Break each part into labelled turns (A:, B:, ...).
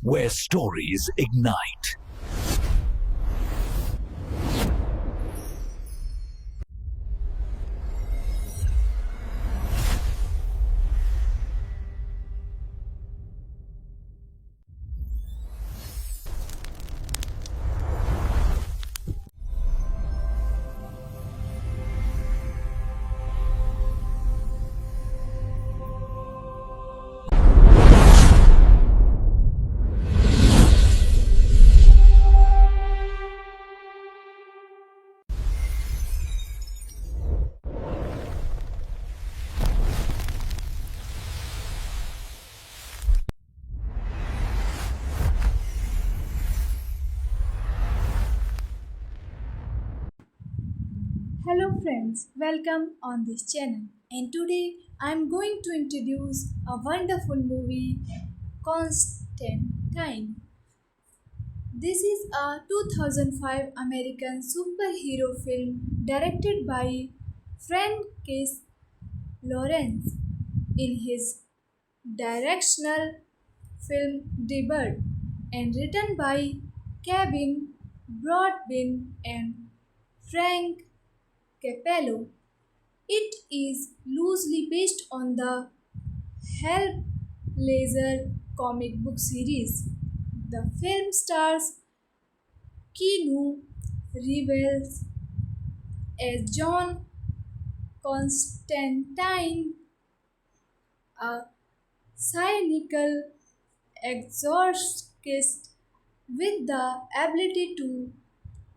A: where stories ignite.
B: Hello friends, welcome on this channel. And today I'm going to introduce a wonderful movie, Constantine. This is a 2005 American superhero film directed by Francis Lawrence in his directional film debut and written by Kevin Broadbent and Frank Capello. It is loosely based on the Hellblazer comic book series. The film stars Keanu Reeves as John Constantine, a cynical exorcist with the ability to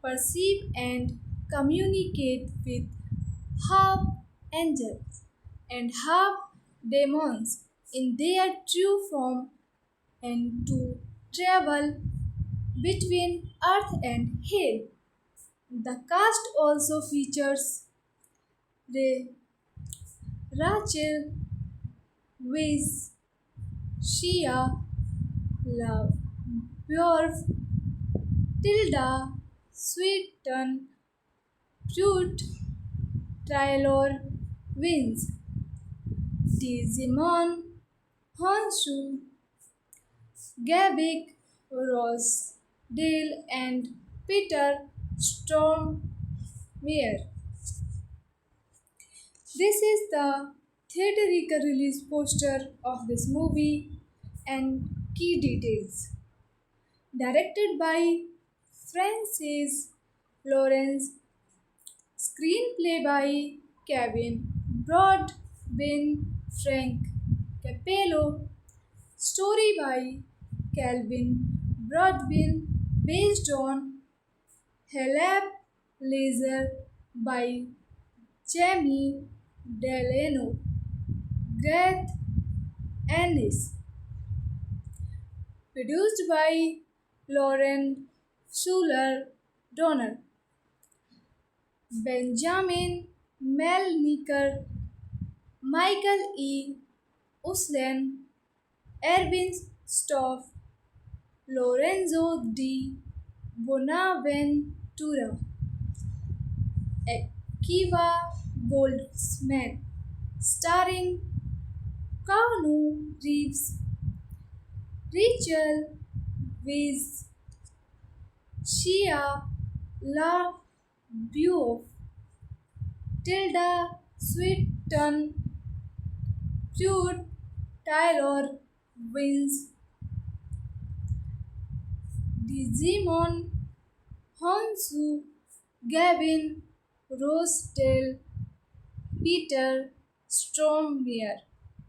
B: perceive and communicate with half angels and half demons in their true form and to travel between earth and hell. The cast also features Rachel Weisz, Shia LaBeouf, Tilda Swinton, Pruitt, Taylor Wins, Digimon, Honshu, Gabik, Rosedale, and Peter Stormare. This is the theatrical release poster of this movie and key details. Directed by Francis Lawrence, screenplay by Kevin Broadbent, Frank Capello, story by Calvin Broadbent, based on Halab Laser by Jamie Delano, Garth Ennis, produced by Lauren Schuler Donner, Benjamin Melniker, Michael E. Uslan, Erwin Stoff, Lorenzo di Bonaventura, Akiva Goldsman, starring Keanu Reeves, Rachel Weisz, Shia LaBeouf, Tilda Swinton, Pruitt, Taylor Wins, Digimon, Honsu, Gavin, Rosedale, Peter Stormare.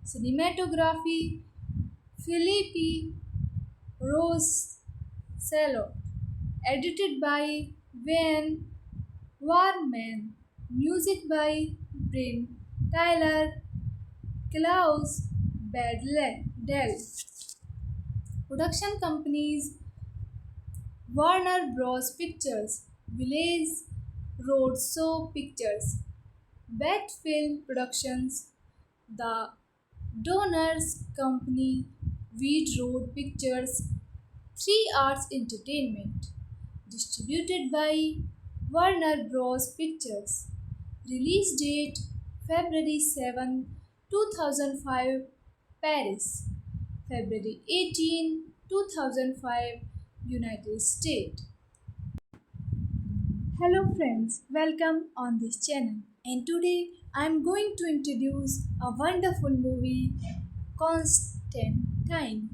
B: Cinematography Philippi Rosello. Edited by Wayne Warman. Music by Bryn Tyler, Klaus Badell. Production companies Warner Bros. Pictures, Village Roadshow Pictures, Bat Film Productions, The Donors Company, Wheat Road Pictures, 3 Arts Entertainment. Distributed by Warner Bros. Pictures. Release date February 7, 2005, Paris. February 18, 2005, United States. Hello friends, welcome on this channel. And today I'm going to introduce a wonderful movie, Constantine.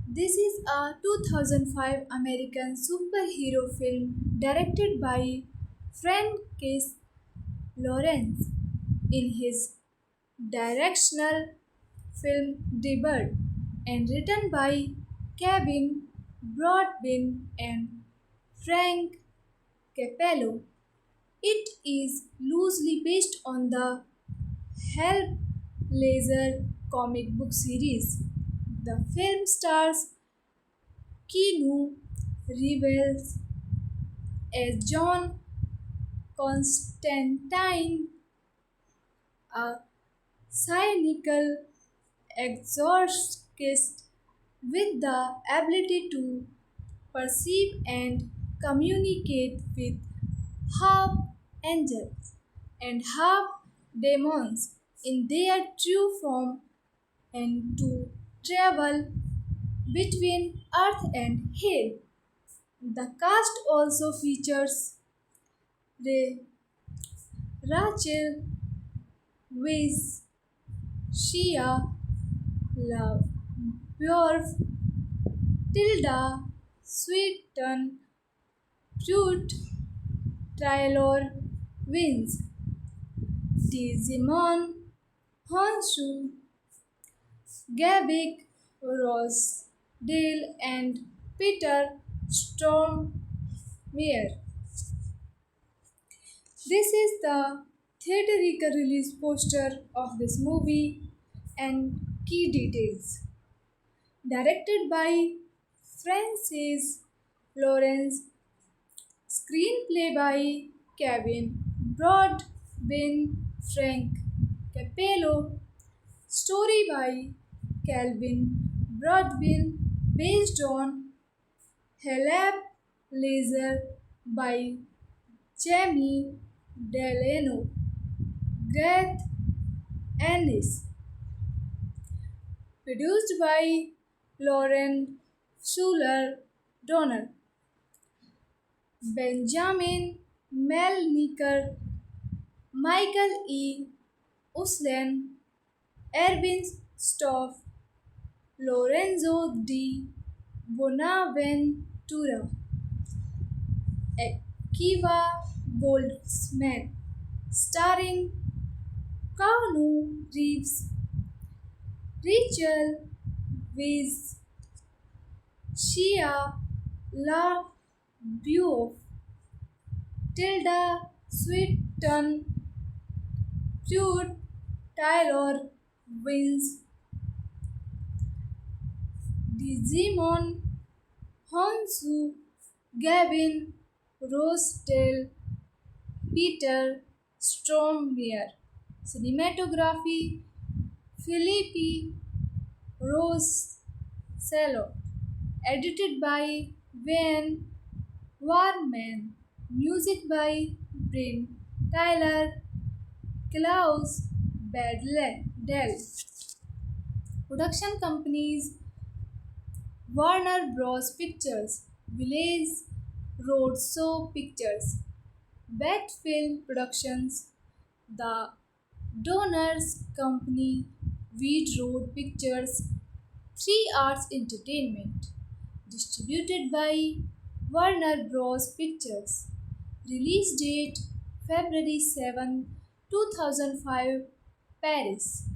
B: This is a 2005 American superhero film directed by Francis Lawrence in his directional film debut and written by Kevin Broadbent and Frank Capello. It is loosely based on the Hellblazer comic book series. The film stars Keanu Reeves as John Constantine, a cynical exorcist with the ability to perceive and communicate with half angels and half demons in their true form and to travel between earth and hell. The cast also features Rachel Weisz, Shia LaBeouf, Tilda Swinton, Pruitt, Taylor Wins, Digimon, Honshu, Gabik, Rosedale, and Peter Stormare. This is the theatrical release poster of this movie and key details. Directed by Francis Lawrence, screenplay by Kevin Broadbent, Frank Capello, story by Calvin Broadbent, based on Halab Laser by Jamie Delano, Garth Ennis, produced by Lauren Schuler Donner, Benjamin Melniker, Michael E. Uslan, Erwin Stoff, Lorenzo di Bonaventura, Akiva Goldsman, starring Keanu Reeves, Rachel Weisz, Shia LaBeouf, Tilda Swinton, Pruitt, Taylor Wins, Digimon, Honsu, Gavin, Rosedale, Peter Stormare. Cinematography Philippi Rosello. Edited by Wayne Warman. Music by Bryn Tyler, Klaus Badell. Production companies Warner Bros. Pictures, Village Roadshow Pictures, Bat Film Productions, The Donors Company, Wheat Road Pictures, 3 Arts Entertainment. Distributed by Warner Bros. Pictures. Release date February 7, 2005, Paris.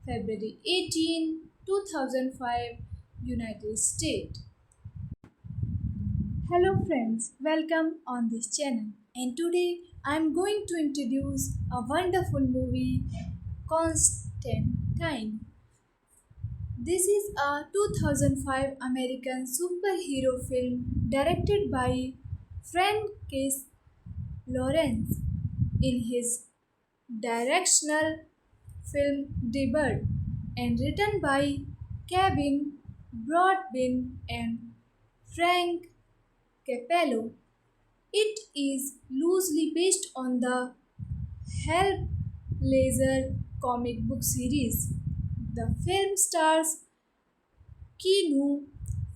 B: February 18, 2005, United States. Hello friends, welcome on this channel. And today I'm going to introduce a wonderful movie, Constantine. This is a 2005 American superhero film directed by Francis Lawrence in his directional film debut and written by Kevin Broadbent and Frank Capello. It is loosely based on the Hellblazer comic book series. The film stars Keanu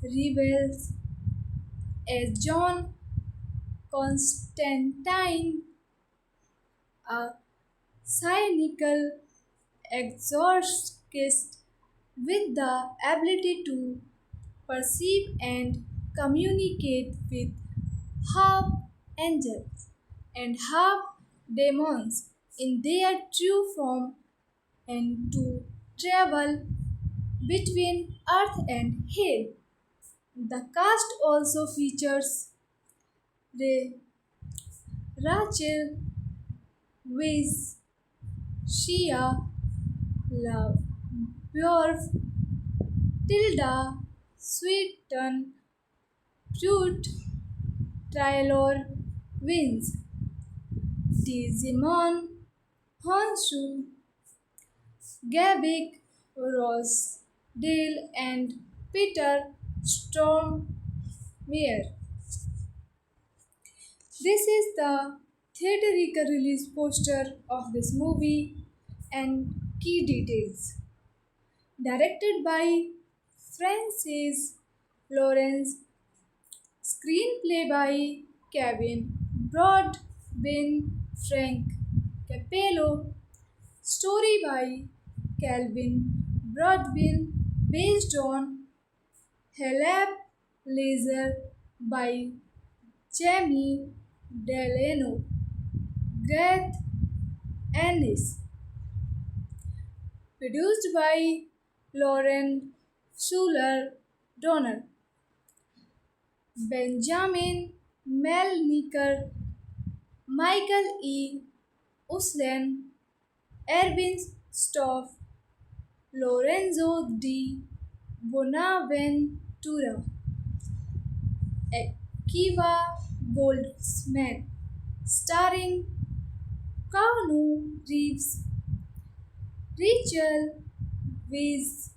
B: reveals as John Constantine, a cynical exorcist with the ability to perceive and communicate with half angels and half demons in their true form and to travel between earth and hell. The cast also features Rachel Weisz, Shia LaBeouf, Tilda Swinton, Pruitt, Taylor Wins, Digimon, Honshu, Gabik, Rosedale, and Peter Stormare. This is the theatrical release poster of this movie and key details. Directed by Francis Lawrence, screenplay by Kevin Broadbent, Frank Capello, story by Calvin Broadbent, based on Halep Laser by Jamie Delano, Garth Ennis, produced by Lauren Schuler Donner, Benjamin Melniker, Michael E. Uslan, Erwin Stoff, Lorenzo di Bonaventura, Akiva Goldsman, starring Keanu Reeves, Rachel Weisz,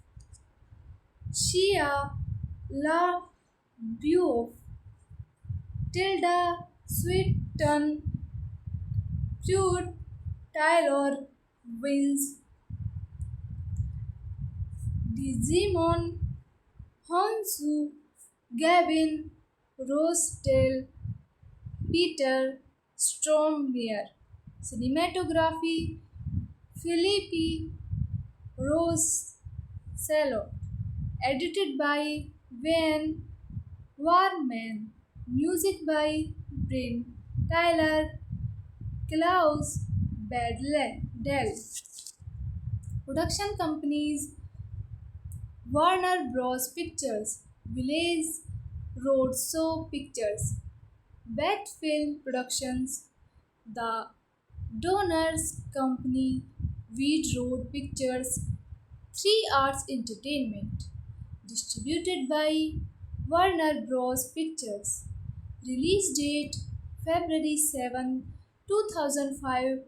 B: Shia LaBeouf, Tilda Swinton, Pruitt, Taylor Wins, Digimon, Honsu, Gavin, Rosedale, Peter Stormare. Cinematography Philippi Rosello. Edited by Wayne Warman. Music by Bryn Tyler, Klaus Badell. Production companies Warner Bros. Pictures, Village Roadshow Pictures, Bat Film Productions, The Donors Company, Weed Road Pictures, 3 Arts Entertainment. Distributed by Warner Bros. Pictures. Release date February 7, 2005,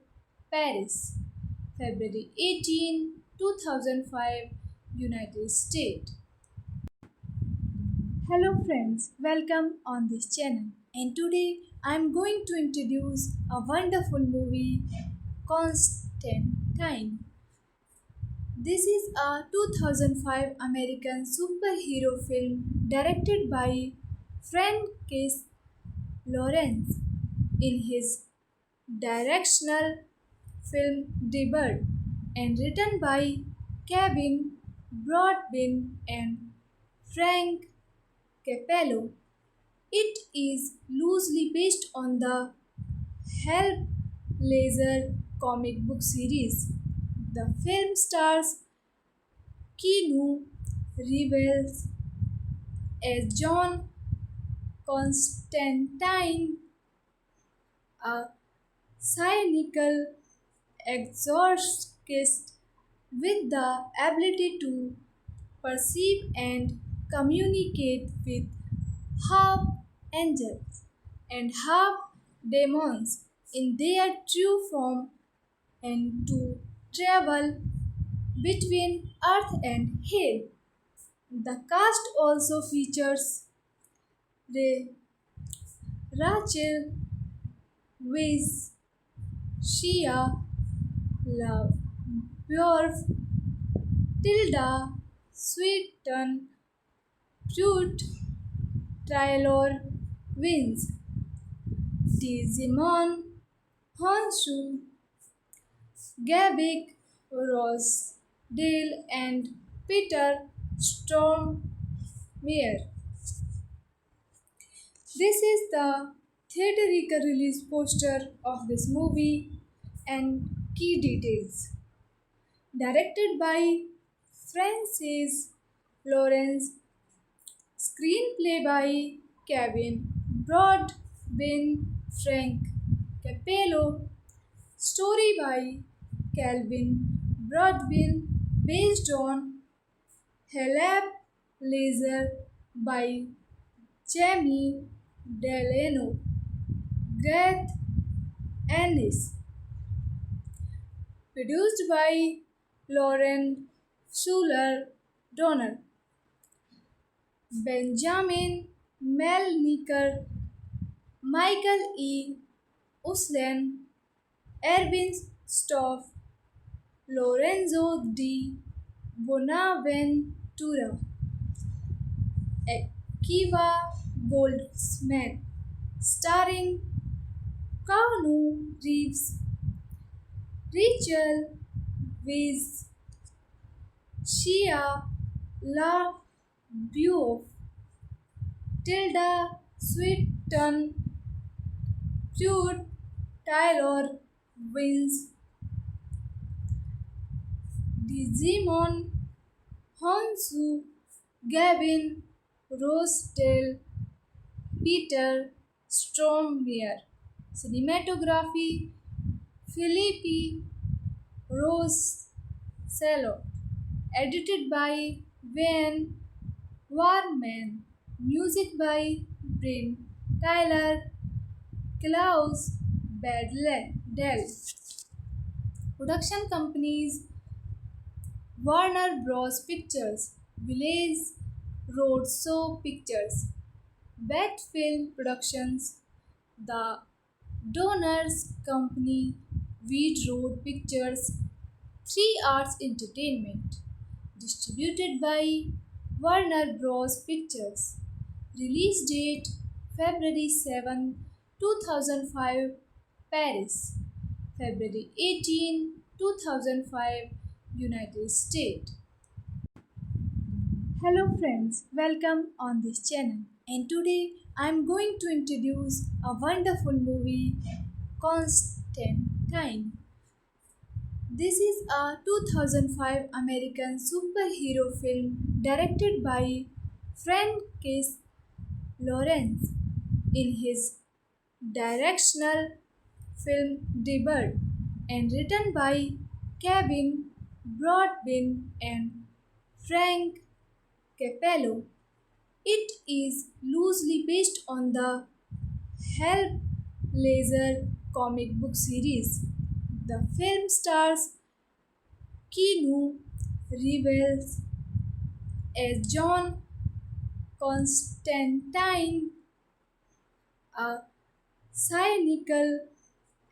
B: Paris. February 18, 2005, United States. Hello friends, welcome on this channel. And today I'm going to introduce a wonderful movie, Constantine. This is a 2005 American superhero film directed by Francis Lawrence in his directional film debut and written by Kevin Broadbent and Frank Capello. It is loosely based on the Hellblazer comic book series. The film stars Keanu Reeves as John Constantine, a cynical exorcist with the ability to perceive and communicate with half angels and half demons in their true form and to travel between earth and hell. The cast also features Rachel Weisz, Shia LaBeouf, Tilda Swinton, Pruitt Taylor wins. Digimon Honshu Gabik Rosedale and Peter Stormare. This is the theatrical release poster of this movie and key details. Directed by Francis Lawrence, screenplay by Kevin Broadbent, Frank Capello, story by Calvin Broadbent, based on Halep Laser by Jamie Delano, Garth Ennis, produced by Lauren Schuler Donner, Benjamin Melniker, Michael E. Uslan, Erwin Stoff, Lorenzo di Bonaventura, Akiva Goldsman, starring Keanu Reeves, Rachel Weisz, Shia LaBeouf, Tilda Swinton, Pruitt Taylor wins, Digimon Honsu, Gavin Rosedale, Peter Stormare. Cinematography Philippi Rosello. Edited by Wayne Warman. Music by Bryn Tyler, Klaus Badell. Production companies Warner Bros. Pictures, Village Roadshow Pictures, Bat Film Productions, The Donors Company, Weed Road Pictures, 3 Arts Entertainment. Distributed by Warner Bros. Pictures. Release date February 7, 2005, Paris. February 18, 2005, United States. Hello friends, welcome on this channel. And today I'm going to introduce a wonderful movie, Constantine. This is a 2005 American superhero film directed by Francis Lawrence in his directional film debut and written by Kevin Broadbent and Frank Capello. It is loosely based on the Hellblazer comic book series. The film stars Keanu Reeves as John Constantine, a cynical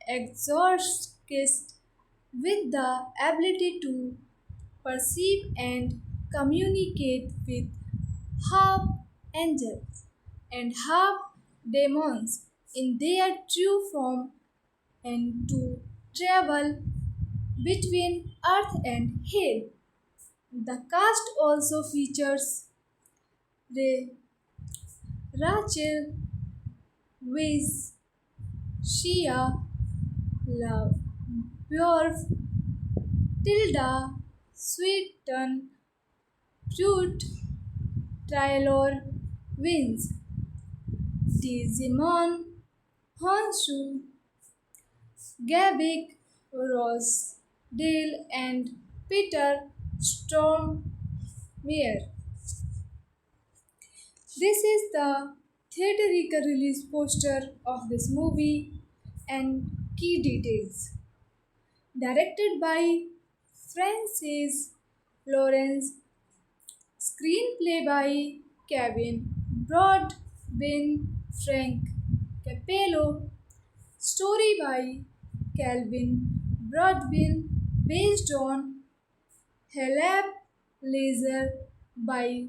B: exorcist with the ability to perceive and communicate with half angels and half demons in their true form and to travel between earth and hell. The cast also features Rachel Weisz, Shia LaBeouf, Tilda Swinton, Pruitt Taylor wins, Digimon Honshu, Gabik Rosedale and Peter Stormare. This is the theatrical release poster of this movie and key details. Directed by Francis Lawrence, screenplay by Kevin Broadbent, Frank Capello, story by Calvin Broadbent, based on Halep Laser by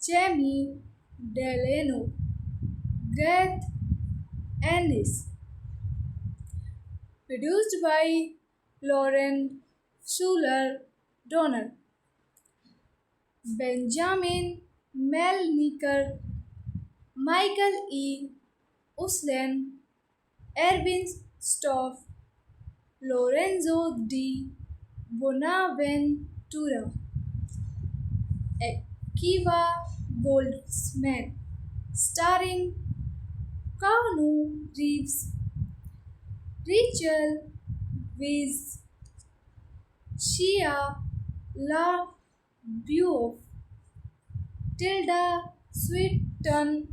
B: Jamie Delano, Garth Ennis. Produced by Lauren Schuler Donner, Benjamin Melniker, Michael E. Uslan, Erwin Stoff, Lorenzo di Bonaventura, Akiva Goldsman, starring Keanu Reeves, Rachel Weisz, Shia LaBeouf, Tilda Swinton,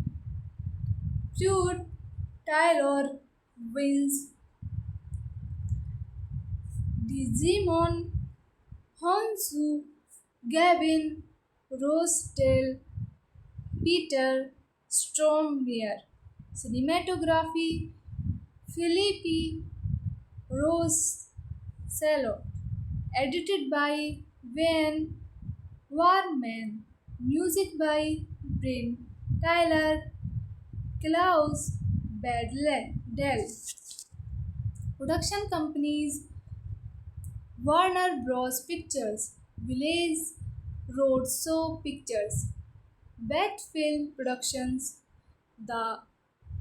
B: Jude Taylor Wins, Digimon Honsu, Gavin Rossdale, Peter Stormare. Cinematography Philippi Rosello. Edited by Wayne Warman. Music by Bryn Tyler, Klaus Badell. Production companies Warner Bros. Pictures, Village Roadshow Pictures, Bat Film Productions, The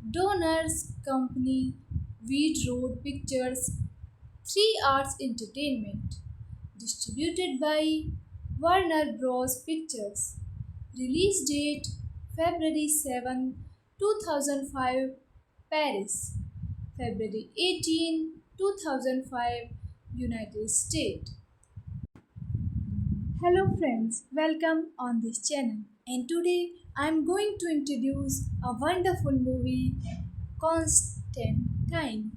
B: Donors Company, Weed Road Pictures, 3 Arts Entertainment. Distributed by Warner Bros. Pictures. Release date February 7, 2005, Paris. February 18, 2005, United States. Hello friends, welcome on this channel. And today I'm going to introduce a wonderful movie, Constantine.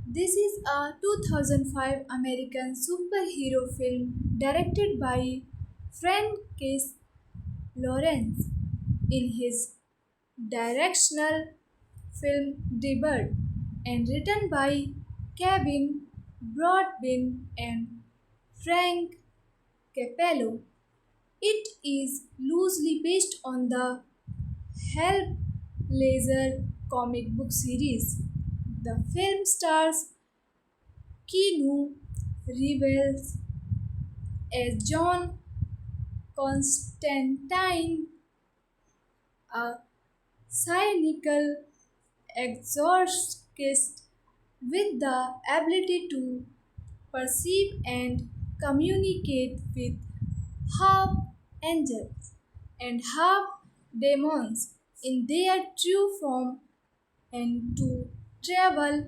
B: This is a 2005 American superhero film directed by Francis Lawrence in his directional film debut and written by Kevin Broadbent and Frank Capello. It is loosely based on the Hellblazer comic book series. The film stars Keanu Reeves as John Constantine, a cynical exorcist with the ability to perceive and communicate with half angels and half demons in their true form and to travel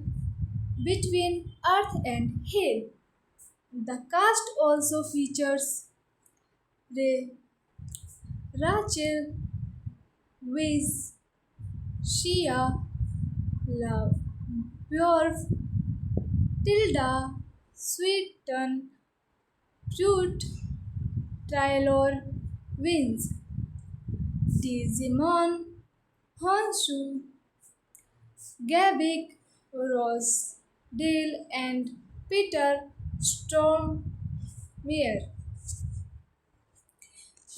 B: between earth and hell. The cast also features Rachel Weisz, Shia LaBeouf, Tilda Swinton, Jude Taylor Wins, Digimon Honshu, Gavin Rossdale, and Peter Stormare.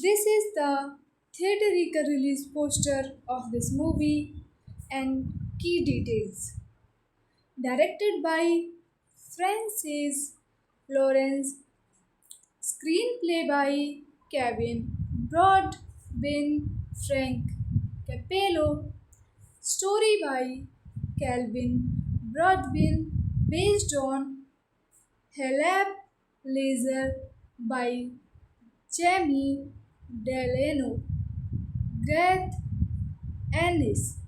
B: This is the theatrical release poster of this movie and key details. Directed by Francis Lawrence, screenplay by Kevin Broadbent, Frank Capello, story by Calvin Broadbent, based on Halab Laser by Jamie Delano, Garth Ennis.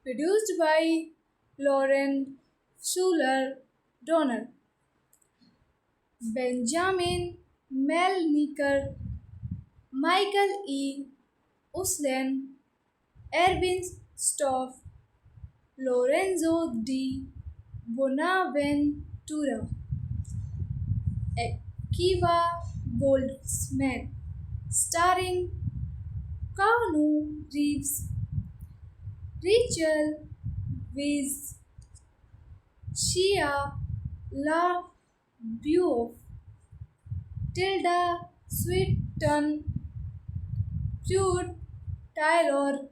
B: Produced by Lauren Schuler Donner, Benjamin Melniker, Michael E. Uslan, Erwin Stoff, Lorenzo di Bonaventura, Akiva Goldsman, starring Keanu Reeves, Rachel Weisz, Shia LaBeouf, Tilda Swinton, Pruitt Taylor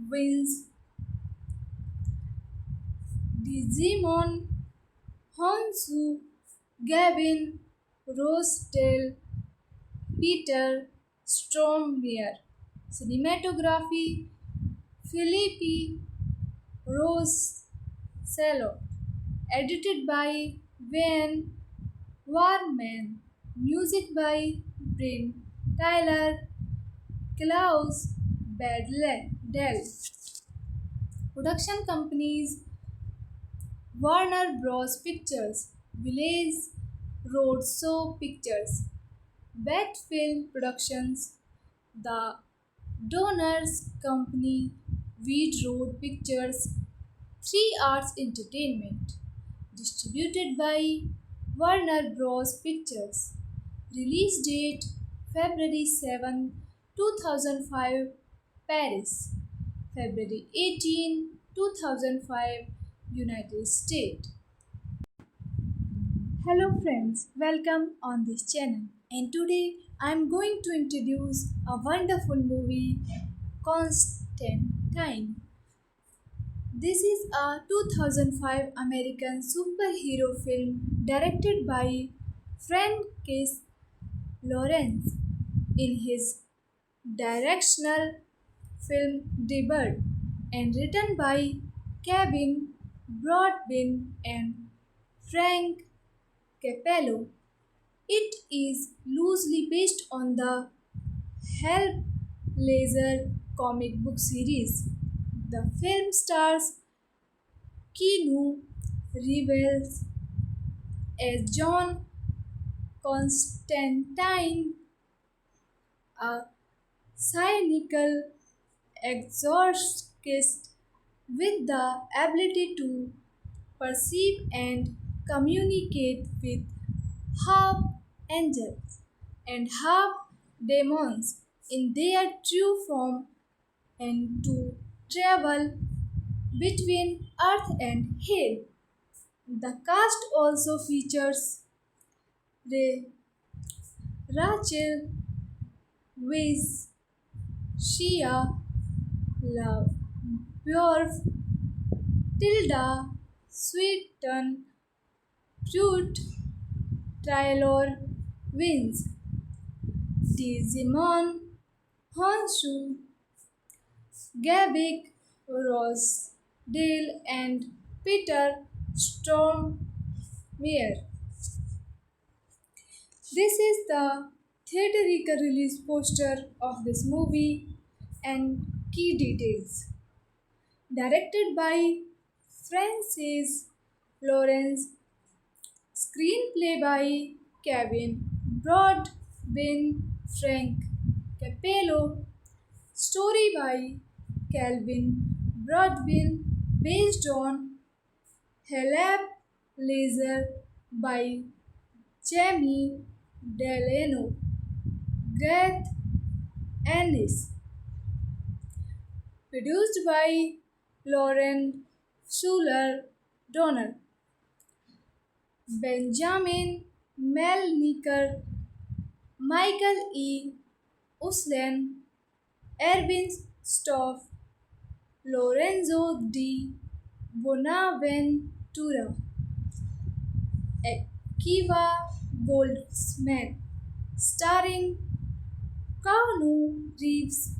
B: wins Digimon Honsu Gavin Rosedale Peter Stormare. Cinematography Philippi Rosello. Edited by Wayne Warman. Music by Bryn Tyler Klaus Badell. Production companies Warner Bros. Pictures, Village Roadshow Pictures, Bat Film Productions, The Donors Company, Wheat Road Pictures, 3 Arts Entertainment. Distributed by Warner Bros. Pictures. Release date February 7, 2005, Paris. February 18, 2005, United States. Hello friends, welcome on this channel. And today I am going to introduce a wonderful movie, Constantine. This is a 2005 American superhero film directed by Francis Lawrence in his directional film debut and written by Kevin Broadbent and Frank Capello. It is loosely based on the Hellblazer comic book series. The film stars Keanu Reeves as John Constantine, a cynical exorcist with the ability to perceive and communicate with half angels and half demons in their true form and to travel between earth and hell. The cast also features Rachel Weisz, Shia LaBeouf, Tilda Swinton, Pruitt Taylor wins, Digimon Honshu, Gabik Rosedale, and Peter Stormare. This is the theatrical release poster of this movie and key details. Directed by Francis Lawrence, screenplay by Kevin Broadbent, Frank Capello, story by Calvin Broadbent, based on Halab Laser by Jamie Delano, Garth Ennis, produced by Lauren Schuler Donner, Benjamin Melniker, Michael E. Uslan, Erwin Stoff, Lorenzo di Bonaventura, Akiva Goldsmith, starring Keanu Reeves,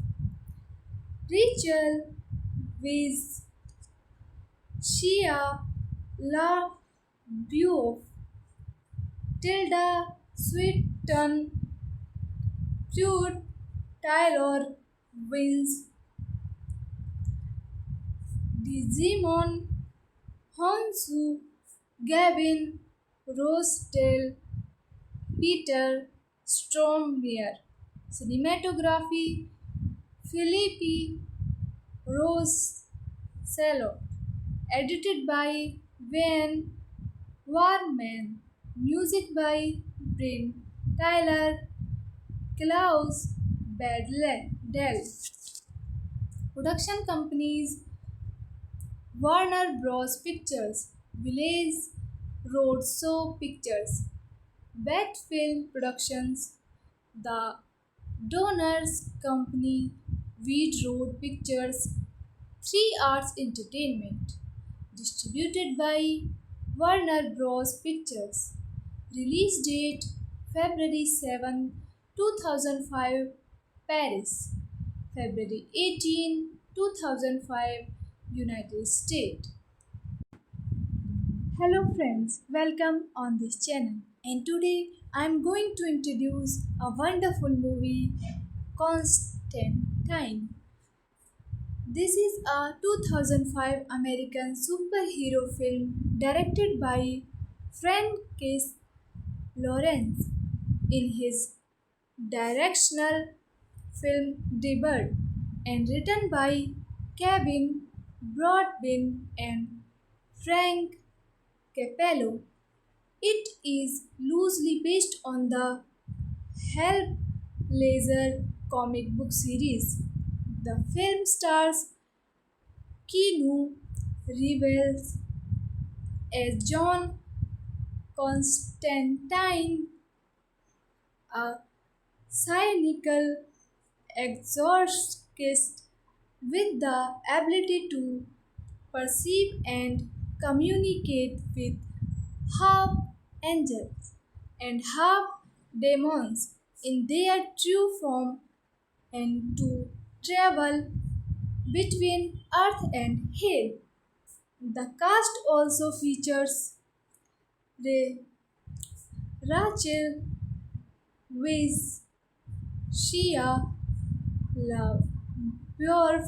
B: Rachel Weisz, Shia LaBeouf, Tilda Swinton, Pruitt Taylor wins, Digimon Honsu, Gavin Rosedale, Peter Stormare. Cinematography Philippi Rosello. Edited by Wayne Warman. Music by Bryn Tyler Klaus Badell. Production companies Warner Bros. Pictures, Village Roadshow Pictures, Bat Film Productions, The Donors Company, Weed Road Pictures, 3 Arts Entertainment. Distributed by Warner Bros. Pictures. Release date February 7, 2005, Paris. February 18, 2005, United States. Hello friends, welcome on this channel. And today I'm going to introduce a wonderful movie, Constantine. This is a 2005 American superhero film directed by Francis Lawrence in his directional film debut and written by Kevin Broadbent and Frank Capello. It is loosely based on the Hellblazer comic book series. The film stars Keanu Reeves as John Constantine, a cynical exorcist with the ability to perceive and communicate with half angels and half demons in their true form and to travel between earth and hell. The cast also features Rachel Weisz, Shia LaBeouf,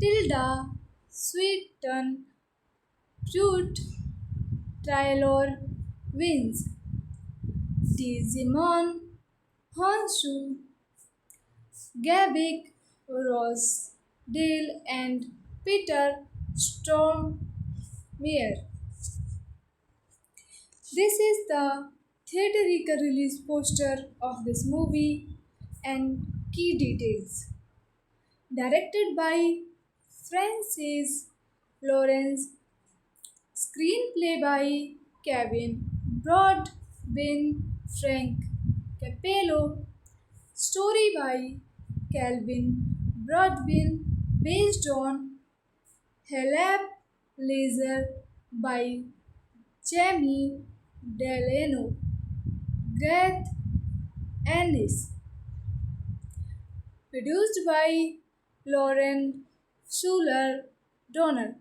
B: Tilda Swinton, Pruitt, Taylor Wins, Digimon, Honshu, Gabik, Rosedale, and Peter Stormare. This is the theatrical release poster of this movie and key details. Directed by Francis Lawrence, screenplay by Kevin Broadbent, Frank Capello, story by Calvin Broadbent, based on Halab Laser by Jamie Delano, Garth Ennis, produced by Lauren Schuler Donner,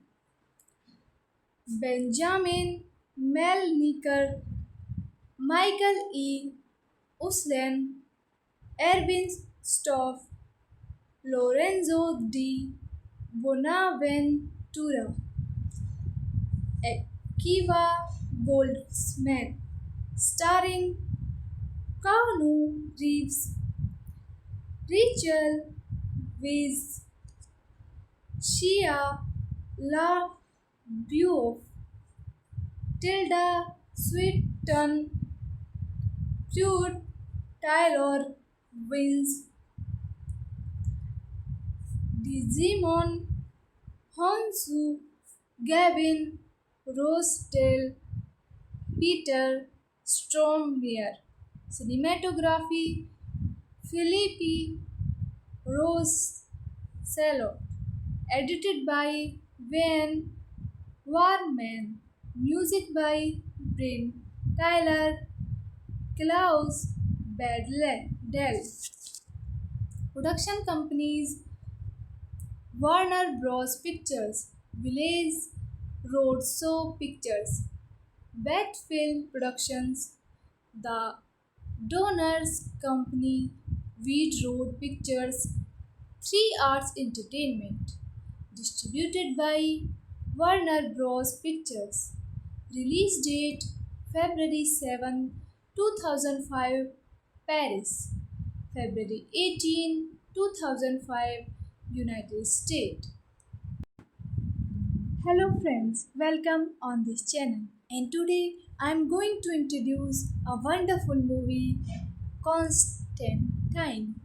B: Benjamin Melniker, Michael E. Uslan, Erwin Stoff, Lorenzo di Bonaventura, Akiva Goldsman, starring Keanu Reeves, Rachel Weisz, Shia LaBeouf, Tilda Swinton, Pruitt, Taylor Wins, Digimon, Honsu, Gavin, Rosedale, Peter Stormare. Cinematography Philippi Rosello. Edited by Wayne Warman. Music by Bryn Tyler, Klaus Badell. Production companies Warner Bros. Pictures, Village Roadshow Pictures, Bat Film Productions, The Donors Company, Weed Road Pictures, 3 Arts Entertainment. Distributed by Warner Bros. Pictures. Release date February 7, 2005, Paris. February 18, 2005, United States. Hello friends, welcome on this channel. And today I'm going to introduce a wonderful movie, Constantine.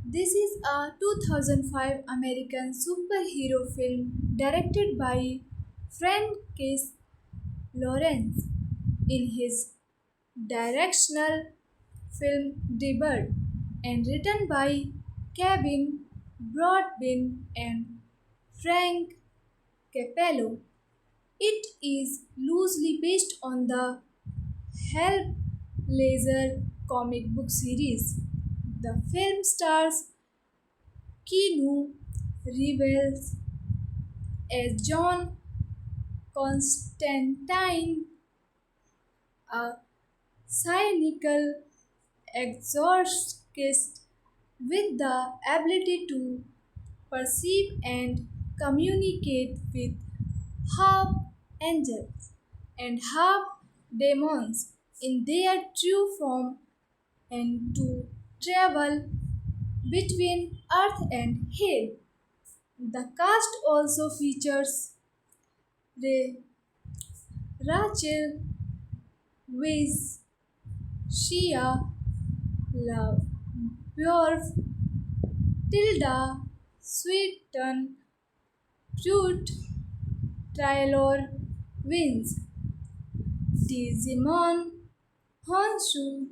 B: This is a 2005 American superhero film directed by Francis Lawrence in his directional film debut and written by Kevin Broadbent and Frank Capello. It is loosely based on the Hellblazer comic book series. The film stars Keanu Reeves as John Constantine, a cynical exorcist with the ability to perceive and communicate with half angels and half demons in their true form and to travel between earth and hell. The cast also features Rachel Weisz, Shia LaBeouf, Tilda Swinton, Pruitt, Taylor Wins, Digimon, Honshu,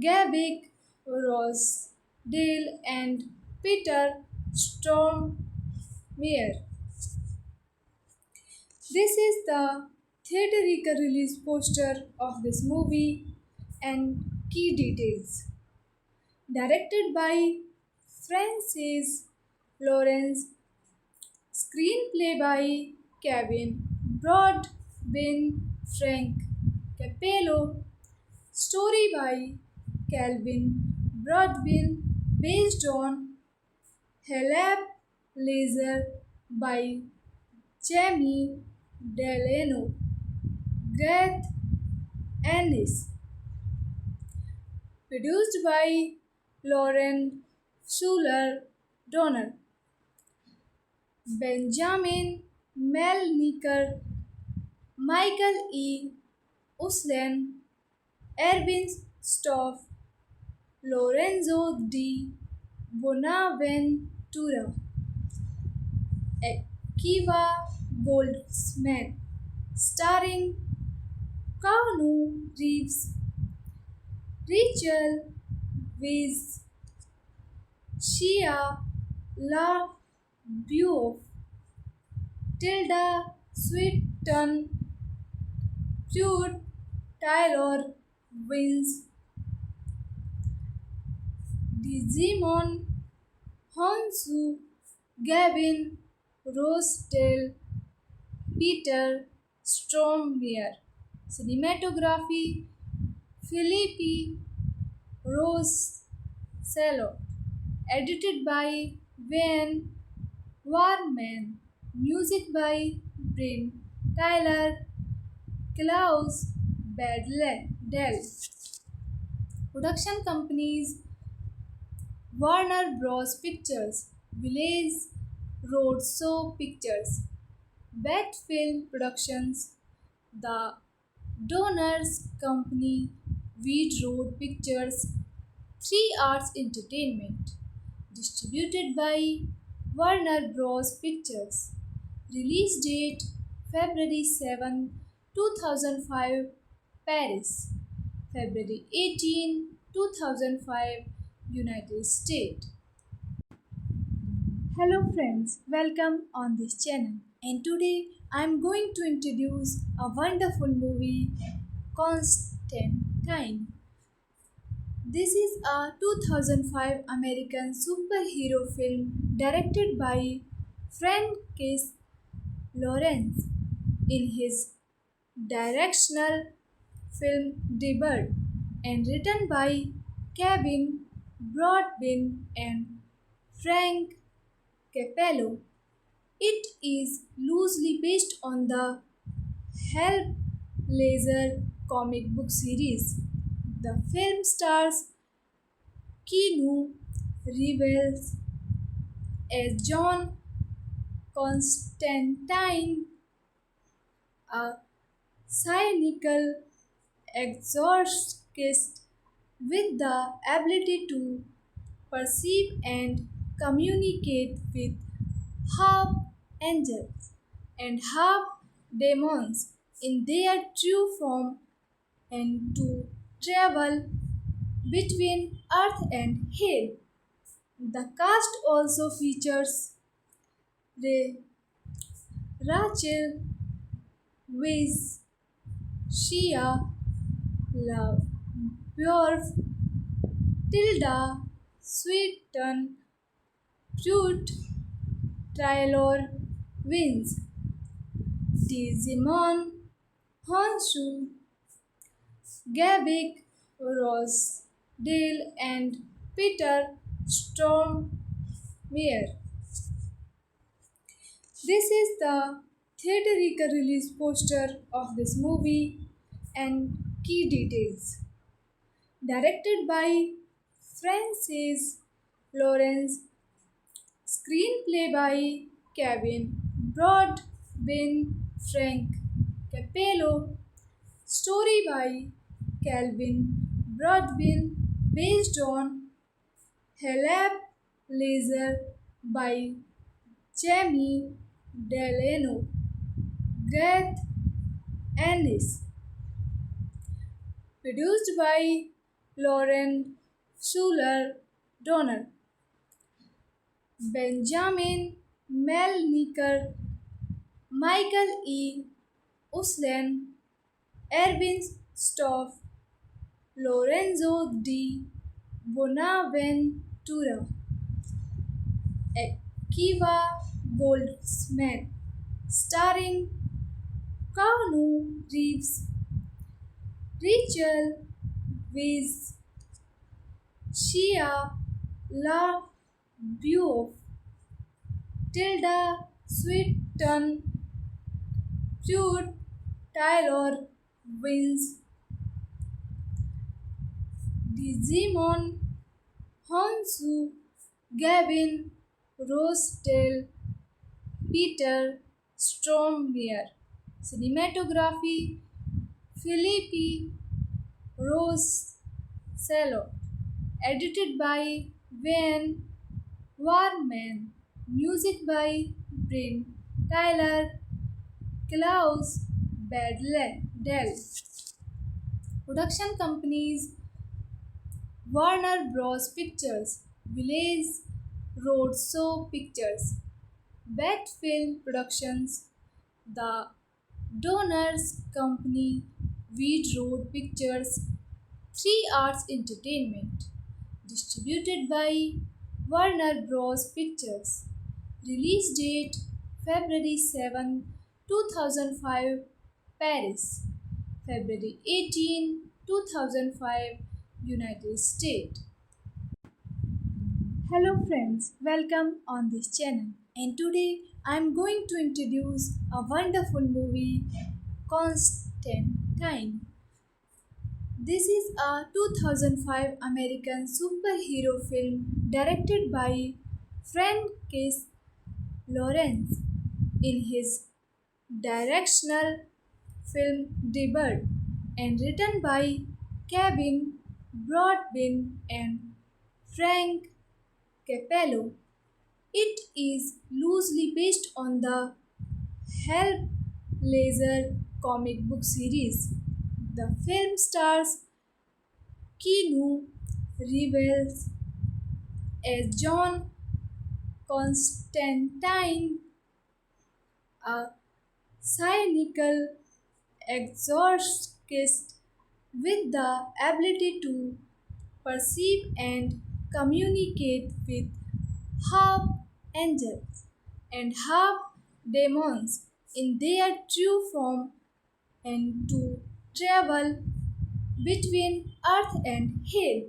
B: Gabik, Rosedale, and Peter Stormare. This is the theatrical release poster of this movie and key details. Directed by Francis Lawrence, screenplay by Kevin Broadbent, Frank Capello, story by Calvin Broadbent, based on Haleb Laser by Jamie Delano, Garth Ennis, produced by Lauren Schuler Donner, Benjamin Melniker, Michael E. Uslan, Erwin Stoff, Lorenzo di Bonaventura, Akiva Goldsman, starring Keanu Reeves, Rachel Weisz, Shia LaBeouf, Tilda Swinton, Pruitt, Taylor Wins, Digimon, Honsu, Gavin, Rosedale, Peter Stormare. Cinematography Philippi Rosello. Edited by Wayne Warman. Music by Bryn Tyler, Klaus Badell. Production companies Warner Bros. Pictures, Village Roadshow Pictures, Bat Film Productions, The Donors Company, Weed Road Pictures, 3 Arts Entertainment. Distributed by Warner Bros. Pictures. Release date February 7, 2005, Paris. February 18, 2005, United States. Hello friends, welcome on this channel. And today I'm going to introduce a wonderful movie, Constantine. This is a 2005 American superhero film directed by Francis Lawrence in his directional film debut and written by Kevin Broadbent and Frank Capello. It is loosely based on the Hellblazer comic book series. The film stars Keanu Reeves as John Constantine, a cynical exorcist with the ability to perceive and communicate with half angels and half demons in their true form and to travel between earth and hell. The cast also features Rachel Weisz, Shia LaBeouf, Tilda Swinton, Pruitt, Taylor Wins, Digimon, Honshu, Gavik, Rosedale, and Peter Stormare. This is the theatrical release poster of this movie and key details. Directed by Francis Lawrence, screenplay by Kevin Broadbent, Frank Capello, story by Calvin Broadbent, based on Halep Laser by Jamie Delano, Garth Ennis, produced by Lauren Schuler Donner, Benjamin Melniker, Michael E. Uslan, Erwin Stoff, Lorenzo di Bonaventura, Akiva Goldsmith, starring Keanu Reeves, Rachel Weisz, Shia LaBeouf, Tilda Swinton, Pruitt, Taylor Wins, Digimon, Honsu, Gavin, Rosedale, Peter Stormare. Cinematography Philippi Rosello. Edited by Wayne Warman. Music by Bryn Tyler, Klaus Badell. Production companies Warner Bros. Pictures, Village Roadshow Pictures, Bat Film Productions, The Donors Company, Weed Road Pictures, 3 Arts Entertainment. Distributed by Warner Bros. Pictures. Release date February 7, 2005, Paris. February 18, 2005, United States. Hello friends, welcome on this channel. And today I am going to introduce a wonderful movie, Constantine. This is a 2005 American superhero film directed by Francis Lawrence in his directional film debut and written by Kevin Broadbent and Frank Capello. It is loosely based on the Hellblazer comic book series. The film stars Keanu Reeves as John Constantine, a cynical exorcist with the ability to perceive and communicate with half angels and half demons in their true form and to travel between earth and hell.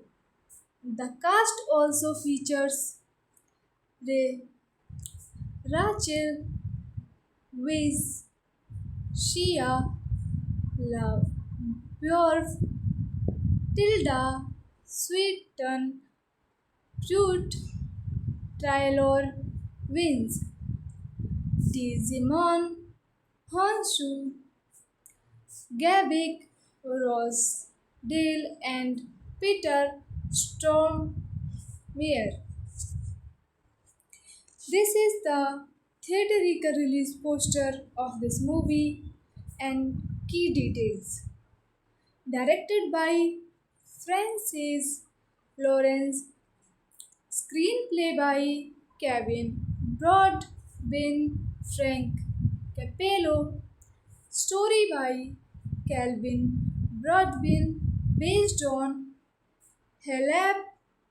B: The cast also features Rachel Weisz, Shia LaBeouf, Tilda Swinton, Pruitt, Taylor Wins, Digimon, Honshu, Gavik, Rosedale, and Peter Stormare. This is the theatrical release poster of this movie and key details. Directed by Francis Lawrence, Screenplay by Kevin Broadbent, Frank Capello. Story by Calvin Broadbent, based on Halab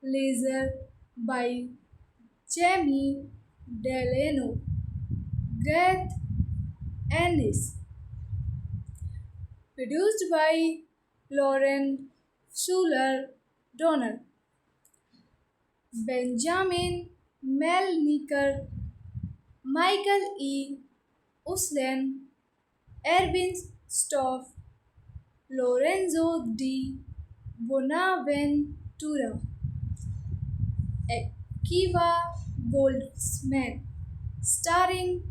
B: Laser by Jamie Delano. Garth Ennis. Produced by Lauren Schuler Donner. Benjamin Melniker, Michael E. Uslan, Erwin Stoff, Lorenzo di Bonaventura, Akiva Goldsman, starring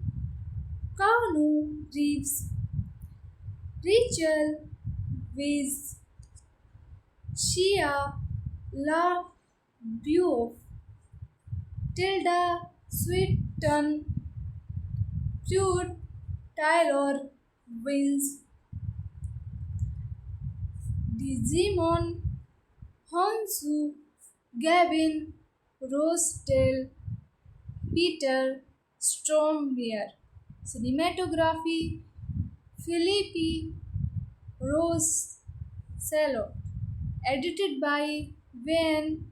B: Keanu Reeves, Rachel Weisz, Shia LaBeouf, Tilda Swinton, Prude Taylor Wins, Digimon Honsu, Gavin Rossdale, Peter Stormare. Cinematography Philippi Rosello. Edited by Wayne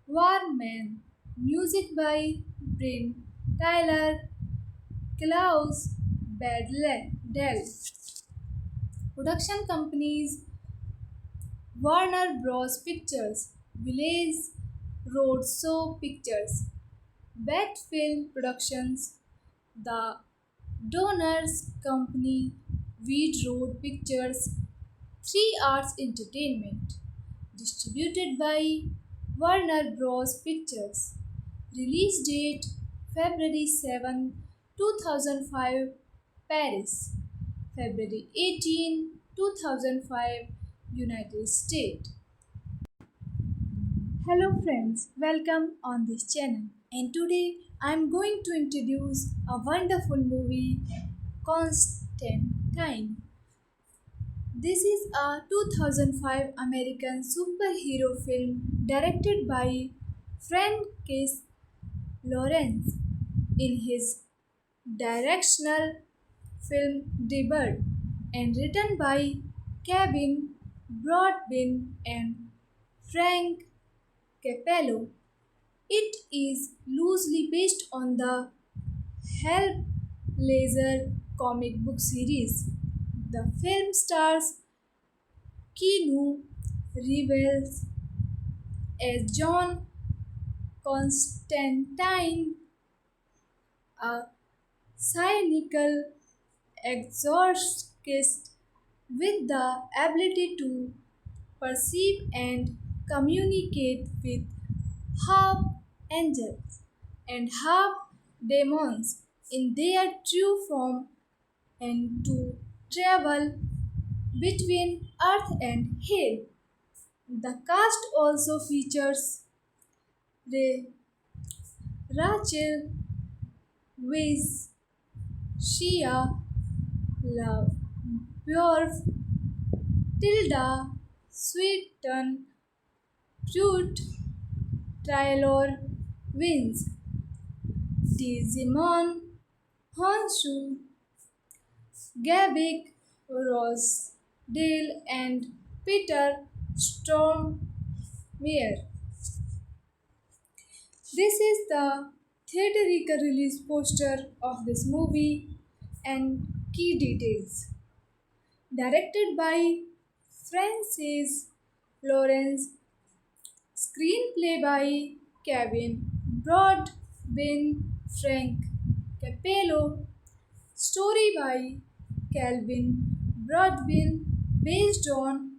B: Warman. Music by Bryn Tyler, Klaus Badell. Production companies Warner Bros. Pictures, Village Roadshow Pictures, Bat Film Productions, The Donors Company, Wheat Road Pictures, 3 Arts Entertainment. Distributed by Warner Bros. Pictures. Release date February 7, 2005, Paris. February 18, 2005, United States. Hello friends, welcome on this channel. And today I am going to introduce a wonderful movie, Constantine. This is a 2005 American superhero film directed by Francis Lawrence in his directional film debut and written by Kevin Broadbent and Frank Capello. It is loosely based on the Hellblazer comic book series. The film stars Keanu Reeves as John Constantine, a cynical exorcist with the ability to perceive and communicate with half angels and half demons in their true form and to travel between earth and hell. The cast also features Rachel Weisz, Shia LaBeouf, Tilda Swinton, Pruitt Taylor Wins, Digimon Honshu, Gavik Rossdale, and Peter Stormare. This is the theatrical release poster of this movie and key details. Directed by Francis Lawrence, screenplay by Kevin Broadbent, Frank Capello, story by Calvin Broadbent, based on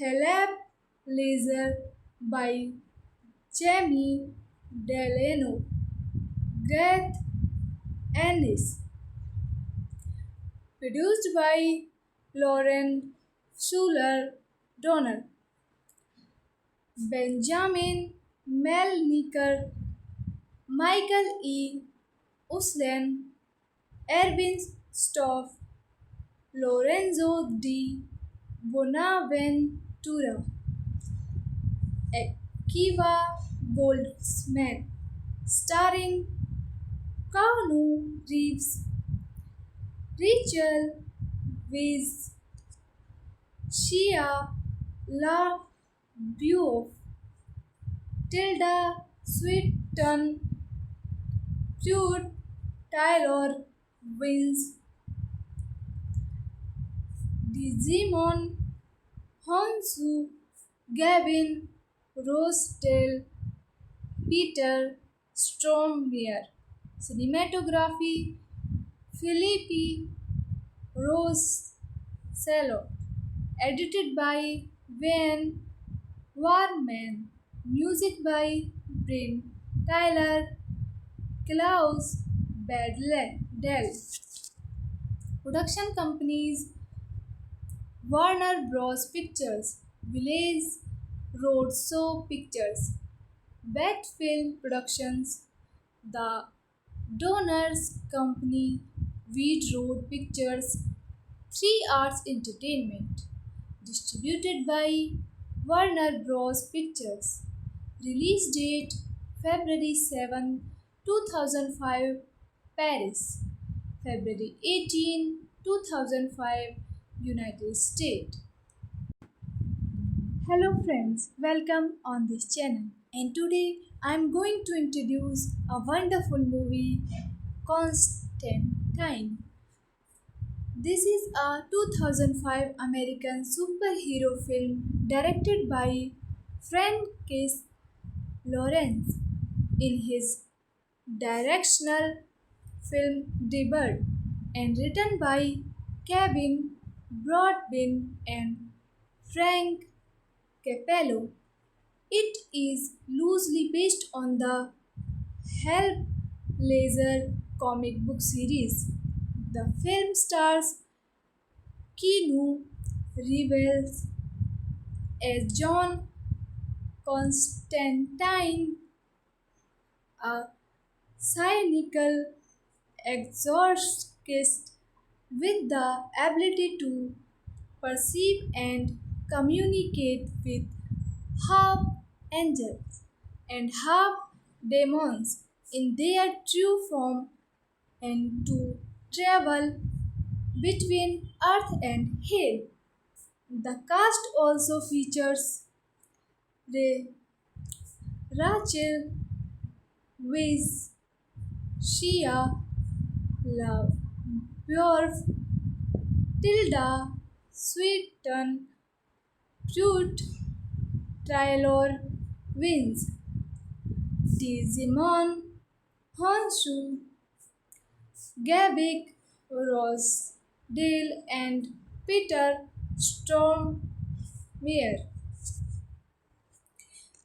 B: Halab Laser by Jamie Delano, Garth Ennis. Produced by Lauren Schuler Donner, Benjamin Melniker, Michael E. Uslan, Erwin Stoff, Lorenzo di Bonaventura, Akiva Goldsmith, starring Keanu Reeves, Rachel Weisz, Shia LaBeouf, Tilda Swinton, Jude Taylor Wins, Digimon Honsu, Gavin Rossdale, Peter Stormare. Cinematography Philippi Rosello. Edited by Wayne Warman. Music by Bryn Tyler, Klaus Badell. Production companies Warner Bros. Pictures, Village Roadshow Pictures, Bat Film Productions, The Donors Company, Wheat Road Pictures, 3 Arts Entertainment. Distributed by Warner Bros. Pictures. Release date February 7, 2005, Paris. February 18, 2005, United States. Hello friends, welcome on this channel. And today I'm going to introduce a wonderful movie, Constantine. This is a 2005 American superhero film directed by Francis Lawrence in his directional film debut and written by Kevin Broadbent and Frank Capello. It is loosely based on the Hellblazer comic book series. The film stars Keanu Reeves as John Constantine, a cynical exorcist with the ability to perceive and communicate with half angels and half demons in their true form and to travel between earth and hell. The cast also features Rachel Weisz, Shia LaBeouf, Tilda Swinton, Jude Taylor Wins, Digimon Honshu, Gabic Rossdale, and Peter Stormare.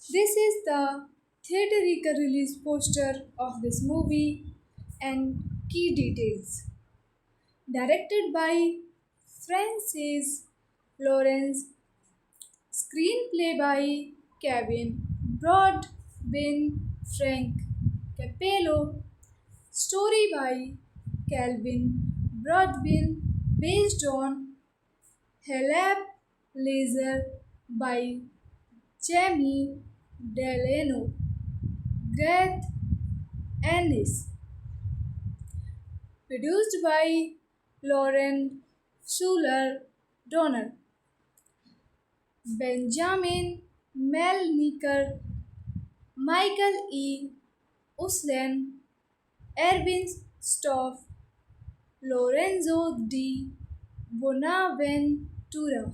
B: This is the theatrical release poster of this movie and key details. Directed by Francis Lawrence, screenplay by Kevin Broadbent, Frank Capello, story by Calvin Broadbent, based on Halab Laser by Jamie Delano, Garth Ennis, produced by Lauren Schuler Donner, Benjamin Melniker, Michael E. Uslan, Erwin Stoff, Lorenzo di Bonaventura,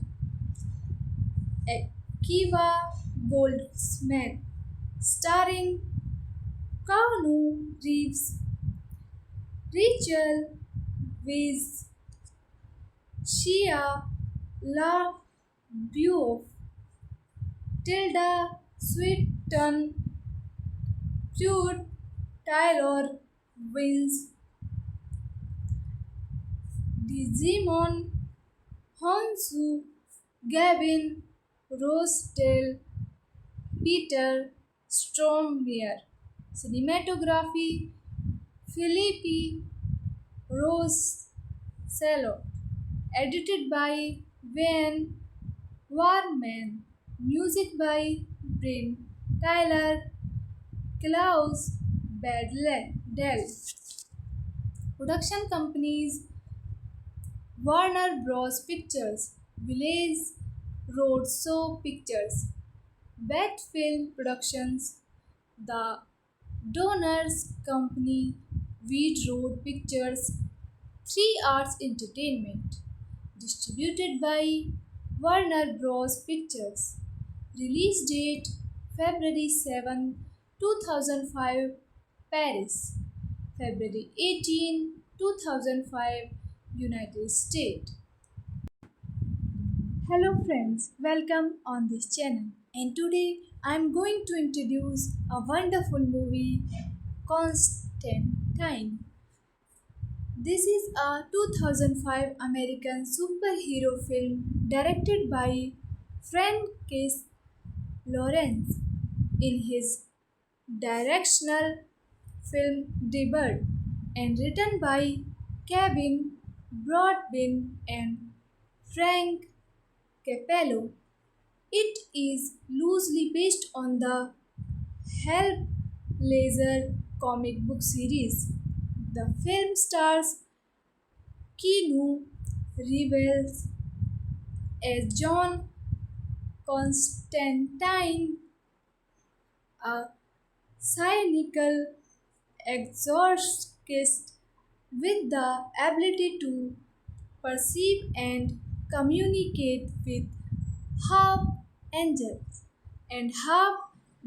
B: Akiva Goldsmith, starring Keanu Reeves, Rachel Weisz, Shia LaBeouf, Tilda Swinton, Jude Taylor Wins, Digimon Honsu, Gavin Rossdale, Peter Stormare. Cinematography Philippi Rosello. Edited by Wayne Warman. Music by Bryn Tyler, Klaus Dell. Production companies Warner Bros. Pictures, Village Roadshow Pictures, Bat Film Productions, The Donors Company, Weed Road Pictures, 3 Arts Entertainment. Distributed by Warner Bros. Pictures. Release date February 7, 2005, Paris. February 18, 2005, United States. Hello friends, welcome on this channel. And today I'm going to introduce a wonderful movie, Constantine. This is a 2005 American superhero film directed by Francis Lawrence in his directional film debut and written by Kevin Broadbent and Frank Capello. It is loosely based on the Hellblazer comic book series. The film stars Keanu Reeves as John Constantine, a cynical exorcist with the ability to perceive and communicate with half angels and half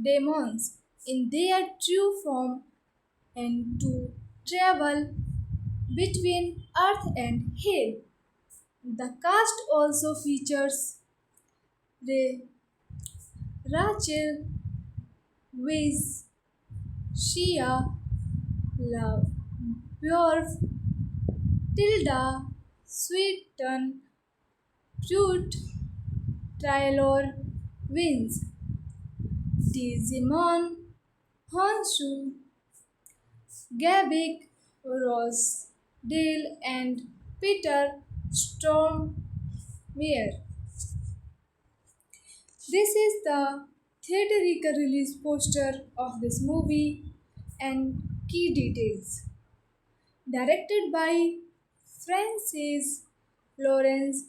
B: demons in their true form and to travel between earth and hell. The cast also features Rachel Weisz, Shia LaBeouf, Tilda Swinton, Pruitt, Taylor Wins, Digimon, Honshu, Gabic Rosedale, and Peter Stormare. This is the theatrical release poster of this movie and key details. Directed by Francis Lawrence,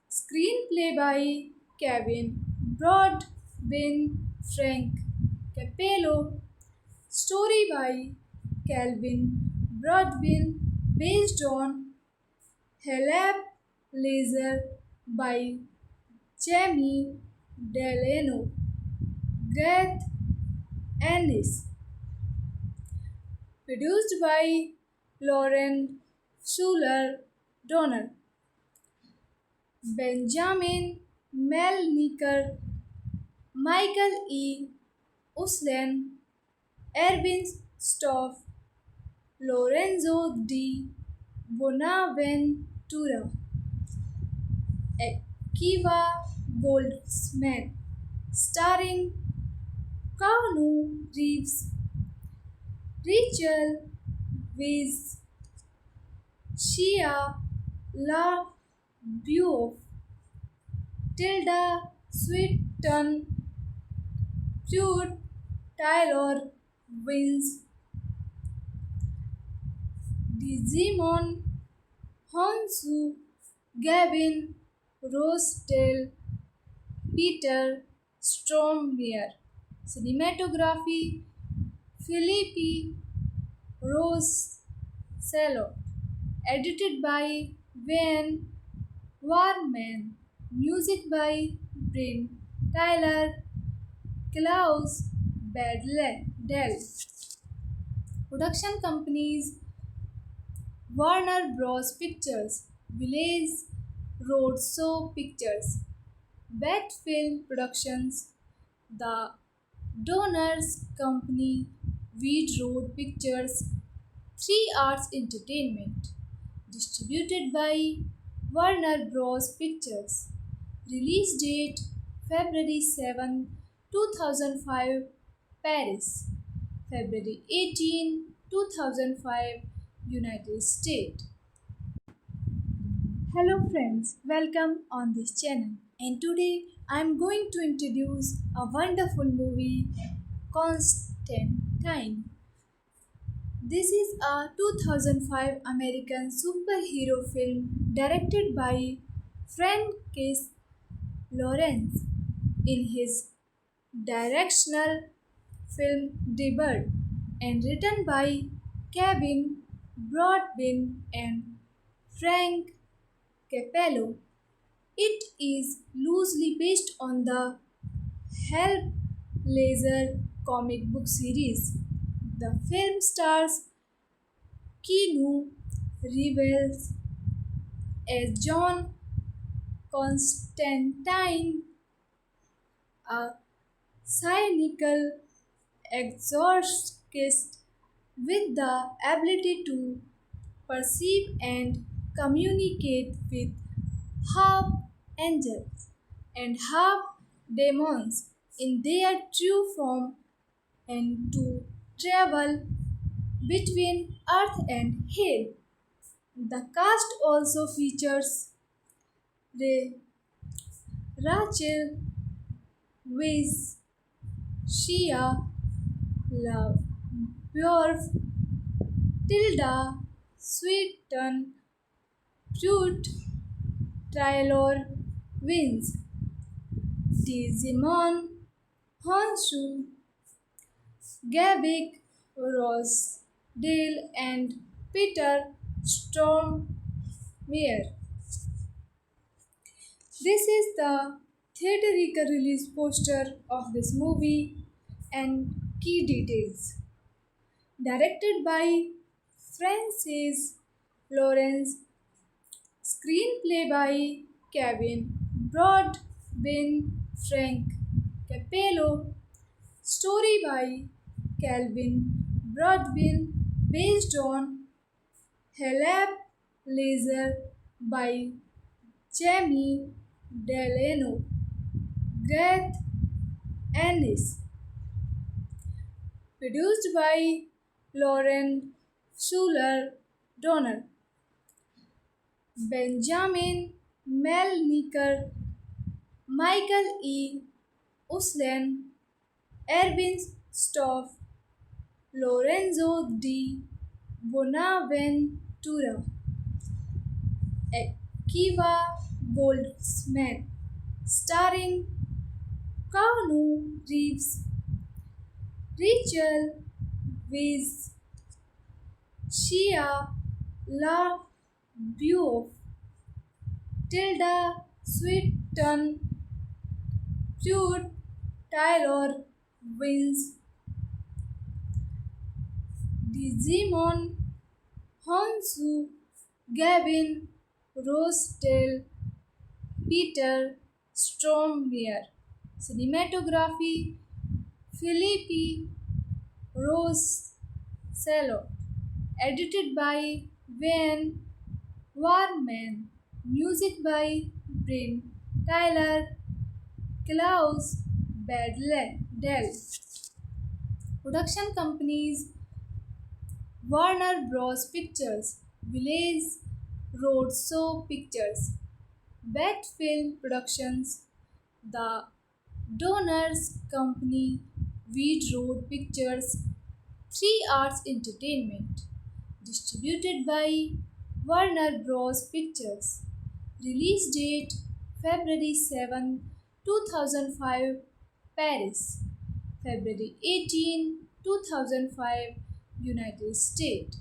B: screenplay by Kevin Broadbent, Frank Capello, story by Calvin Broadbent, based on Halab Laser by Jamie Delano, Garth Ennis, produced by Lauren Schuler Donner, Benjamin Melniker, Michael E. Uslan, Erwin Stoff, Lorenzo di Bonaventura, Akiva Goldsman, starring Keanu Reeves, Rachel Weisz, Shia LaBeouf, Tilda Swinton, Pruitt, Taylor Wins, Digimon, Honsu, Gavin Rosedale, Peter Stormare. Cinematography Philippi Rosello. Edited by Wayne Warman. Music by Bryn Tyler, Klaus Dell. Production companies Warner Bros. Pictures, Village Roadshow Pictures, Bat Film Productions, The Donors Company, Weed Road Pictures, 3 Arts Entertainment. Distributed by Warner Bros. Pictures. Release date February 7, 2005, Paris. February 18, 2005, United States. Hello friends, welcome on this channel. And today I'm going to introduce a wonderful movie, Constantine. Constantine. This is a 2005 American superhero film directed by Francis Lawrence in his directional film debut and written by Kevin Broadbent and Frank Capello. It is loosely based on the Hellblazer comic book series. The film stars Keanu Reeves as John Constantine, a cynical exorcist with the ability to perceive and communicate with half angels and half demons in their true form and to travel between earth and hell. The cast also features Rachel Weisz, Shia LaBeouf, Tilda Swinton, Pruitt, Taylor Wins, Digimon, Honshu, Gavik, Rosedale, and Peter Stormare. This is the theatrical release poster of this movie and key details. Directed by Francis Lawrence, screenplay by Kevin Broadbent, Frank Capello, story by Calvin Broadbent, based on Halep Laser by Jamie Delano, Garth Ennis, produced by Lauren Schuler Donner, Benjamin Melniker, Michael E. Uslan, Erwin Stoff, Lorenzo di Bonaventura, Akiva Goldsmith, starring Keanu Reeves, Rachel Weisz, Shia LaBeouf, Tilda Swinton, Pruitt, Taylor Wins, Digimon, Honsu, Gavin, Rosedale, Peter Stormare. Cinematography Philippi Rosello. Edited by Wayne Warman. Music by Bryn Tyler, Klaus Badell. Production companies Warner Bros. Pictures, Village Roadshow Pictures, Bat Film Productions, The Donors Company, Weed Road Pictures, 3 Arts Entertainment. Distributed by Warner Bros. Pictures. Release date February 7, 2005, Paris. February 18, 2005, United States.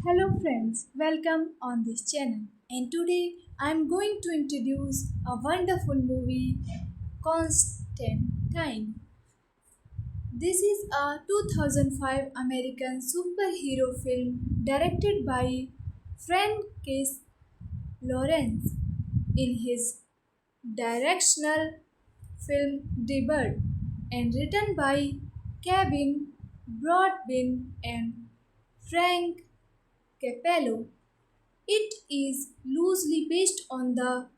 B: Hello friends, welcome on this channel. And today I'm going to introduce a wonderful movie, Constantine. This is a 2005 American superhero film directed by Francis Lawrence in his directional film debut and written by Kevin Broadbent and Frank Capello. It is loosely based on the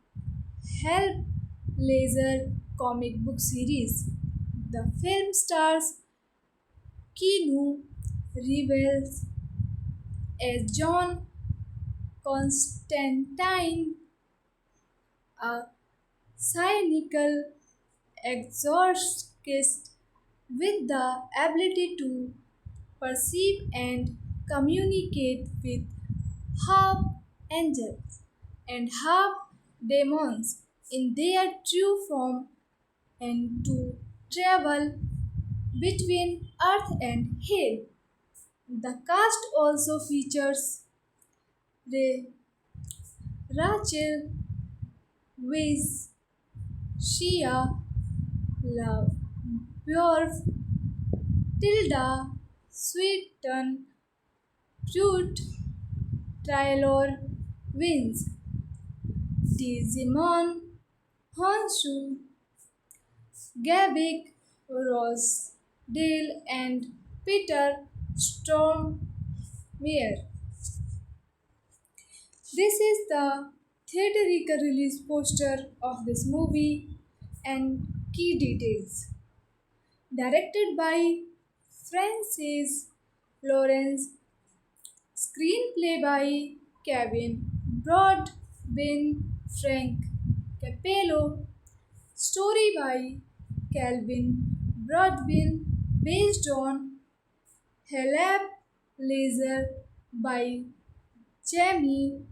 B: Hellblazer comic book series. The film stars Keanu Reeves as John Constantine, a cynical exorcist with the ability to perceive and communicate with half angels and half demons in their true form and to travel between earth and hell. The cast also features Rachel Weisz, Shia Love, Bjork, Tilda Swinton, Truth, Taylor Wins, Digimon, Honshu, Gabik, Ross, Dale, and Peter Stormare. This is the theatrical release poster of this movie and key details. Directed by Francis Lawrence, screenplay by Kevin Broadbent, Frank Capello, story by Calvin Broadbent, based on Halep Laser by Jamie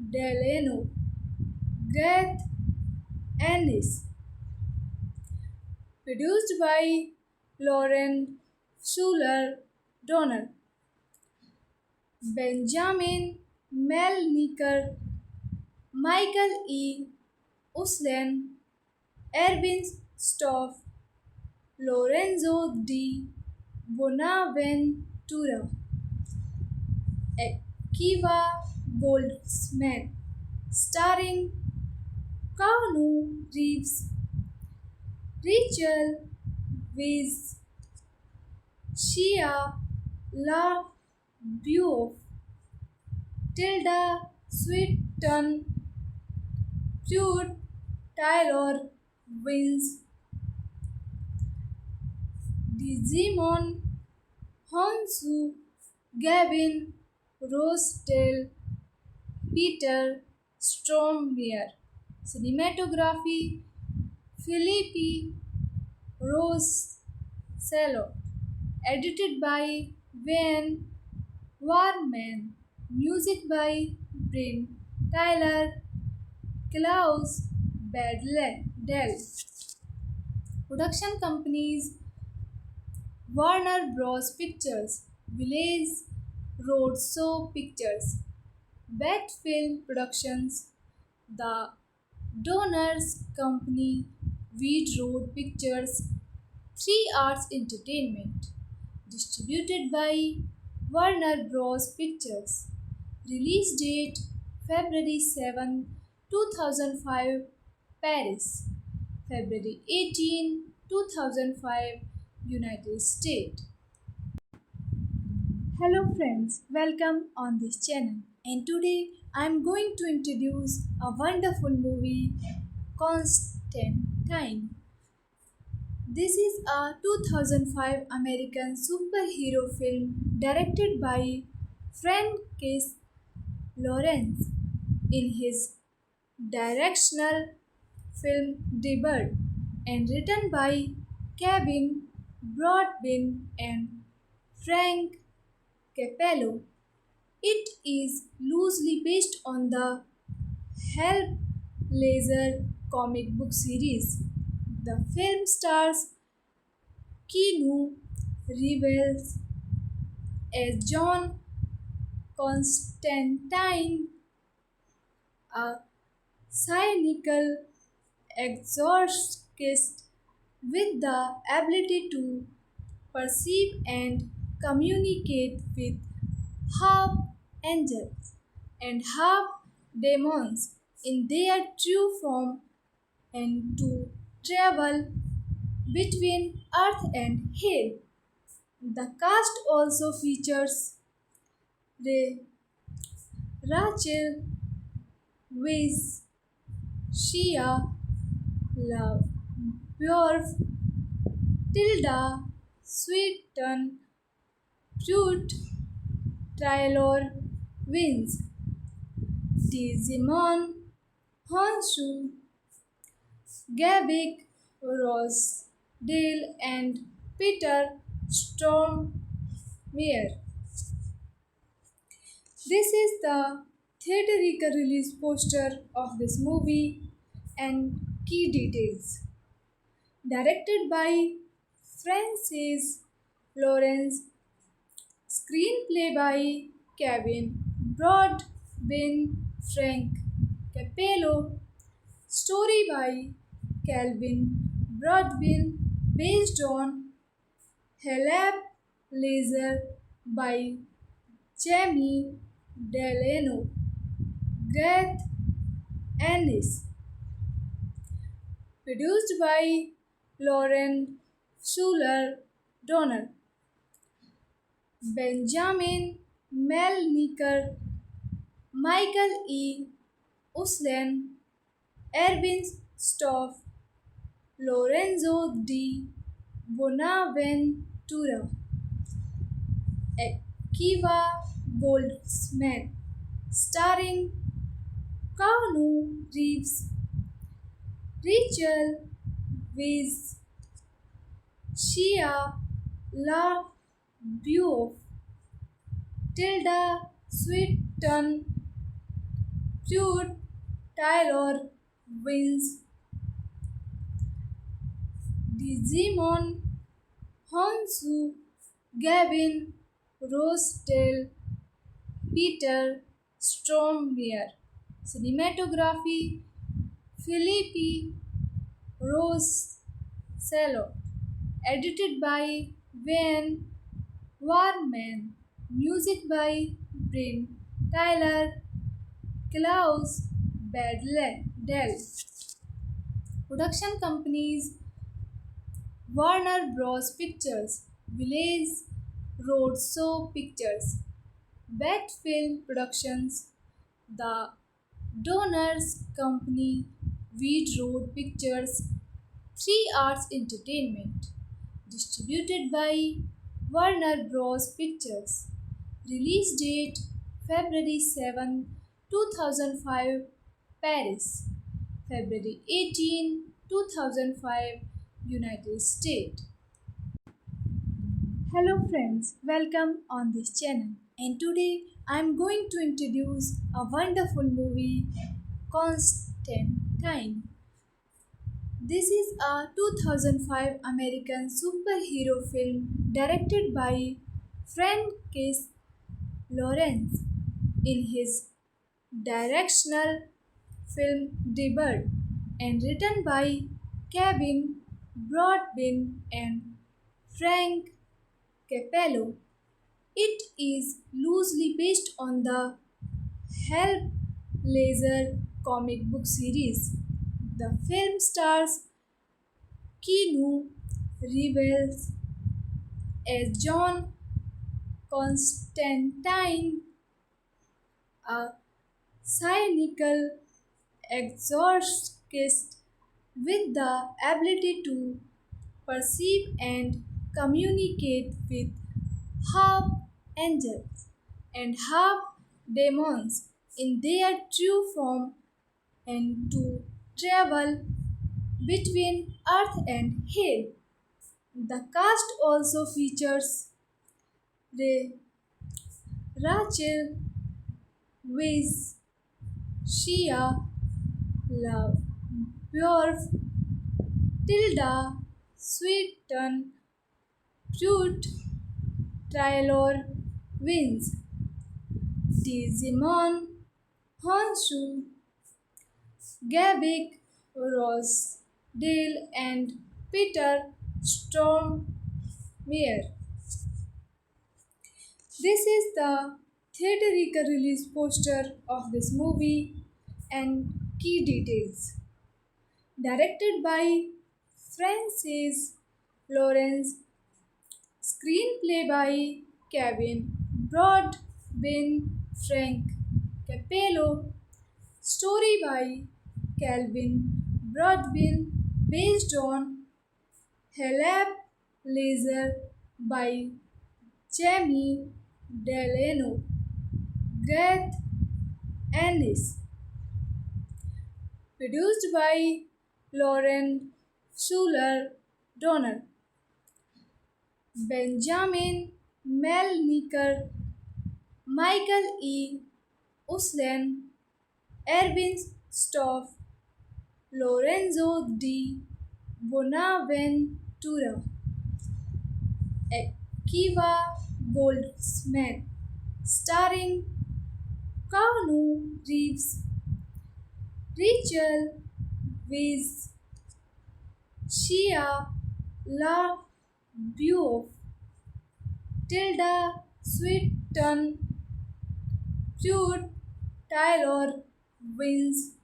B: Delano, Garth Ennis, produced by Lauren Schuler Donner, Benjamin Melniker, Michael E. Uslan, Erwin Stoff, Lorenzo di Bonaventura, Akiva Goldsman, starring Keanu Reeves, Rachel Weisz, Shia LaBeouf, Tilda Swinton, Jude Taylor Wins, Digimon, Honsu, Gavin Rosedale, Peter Stormare. Cinematography Philippi Rosello. Edited by Wayne Warman. Music by Bryn Tyler, Klaus Badell. Production companies Warner Bros. Pictures, Village Roadshow Pictures, Bat Film Productions, The Donors Company, Wheat Road Pictures, 3 Arts Entertainment. Distributed by Warner Bros. Pictures. Release date February 7, 2005, Paris. February 18, 2005, United States. Hello friends, welcome on this channel. And today I'm going to introduce a wonderful movie, Constantine. This is a 2005 American superhero film directed by Francis Lawrence in his directional film debut and written by Kevin Broadbent and Frank Capello. It is loosely based on the Hellblazer comic book series. The film stars Keanu Reeves as John Constantine, a cynical exorcist with the ability to perceive and communicate with half angels and half demons in their true form and to travel between earth and hell. The cast also features Rachel Weisz, Shia Love, Bjork, Tilda Swinton, Truth, Taylor Wins, Digimon, Honshu, Gabik, Ross, Dale, and Peter Stormare. This is the theatrical release poster of this movie and key details. Directed by Francis Lawrence, screenplay by Kevin Broadbent, Frank Capello, story by Calvin Broadbent, based on Halep Laser by Jamie Delano, Garth Ennis, produced by Lauren Schuler Donner, Benjamin Melniker, Michael E. Uslan, Erwin Stoff, Lorenzo di Bonaventura, Akiva Goldsman, starring Keanu Reeves, Rachel Weisz, Shia LaBeouf, Tilda Swinton, Prude Taylor Wins, Digimon Honsu, Gavin Rossdale, Peter Stormare. Cinematography Philippi Rosello. Edited by Wayne Warman. Music by Bryn Tyler, Klaus Badell. Production companies Warner Bros. Pictures, Village Roadshow Pictures, Bat Film Productions, The Donors Company, Weed Road Pictures, 3 Arts Entertainment. Distributed by Warner Bros. Pictures. Release date February 7, 2005, Paris. February 18, 2005, United States. Hello friends, welcome on this channel. And today I'm going to introduce a wonderful movie, Constantine. This is a 2005 American superhero film directed by Francis Lawrence in his directional film debut and written by Kevin Broadbent and Frank Capello. It is loosely based on the Hellblazer comic book series. The film stars Keanu Reeves as John Constantine, a cynical exorcist with the ability to perceive and communicate with half angels and half demons in their true form and to travel between earth and hell. The cast also features Rachel Weisz, Shia LaBeouf, Tilda Swinton, Pruitt Taylor Wins, Digimon Honshu, Gabic Rossdale, and Peter Stormare. This is the theatrical release poster of this movie and key details. Directed by Francis Lawrence, screenplay by Kevin Broadbent, Frank Capello, story by Calvin Broadbent, based on Halep Laser by Jamie Delano, Garth Ennis, produced by Lauren Schuler Donner, Benjamin Melniker, Michael E. Uslen, Erwin Stoff, Lorenzo di Bonaventura, Akiva Goldsman, starring Keanu Reeves, Rachel Weisz, Shia LaBeouf, Tilda Swinton, Pruitt Taylor Wins,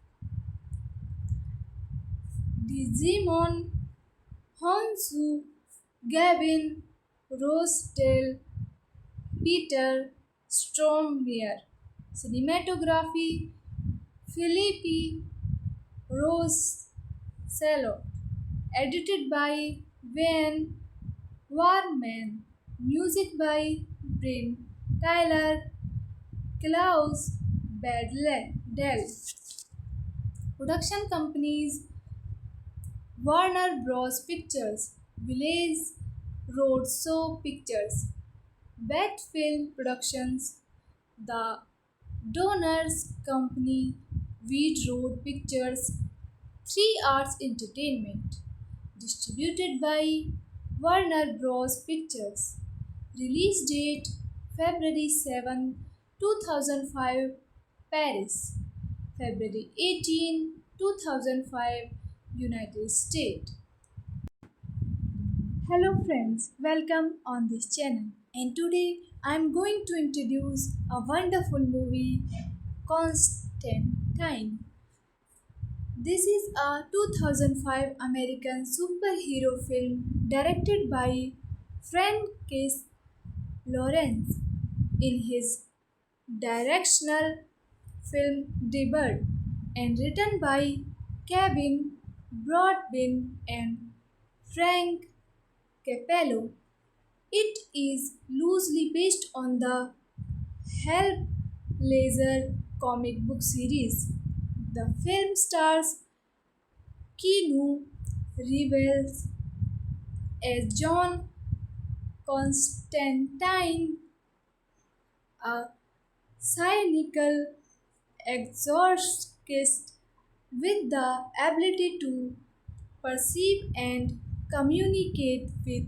B: Digimon Honsu, Gavin Rossdale, Peter Stormare. Cinematography Philippi Rosello. Edited by Wayne Warman. Music by Bryn Tyler, Klaus Badell. Production companies Warner Bros. Pictures, Village Roadshow Pictures, Bat Film Productions, The Donors Company, Weed Road Pictures, 3 Arts Entertainment. Distributed by Warner Bros. Pictures. Release date February 7, 2005, Paris. February 18, 2005, United States. Hello friends, welcome on this channel. And today I'm going to introduce a wonderful movie, Constantine. This is a 2005 American superhero film directed by Francis Lawrence in his directional film debut and written by Kevin Broadbent and Frank Capello. It is loosely based on the Hellblazer comic book series. The film stars Keanu Reeves as John Constantine, a cynical exorcist with the ability to perceive and communicate with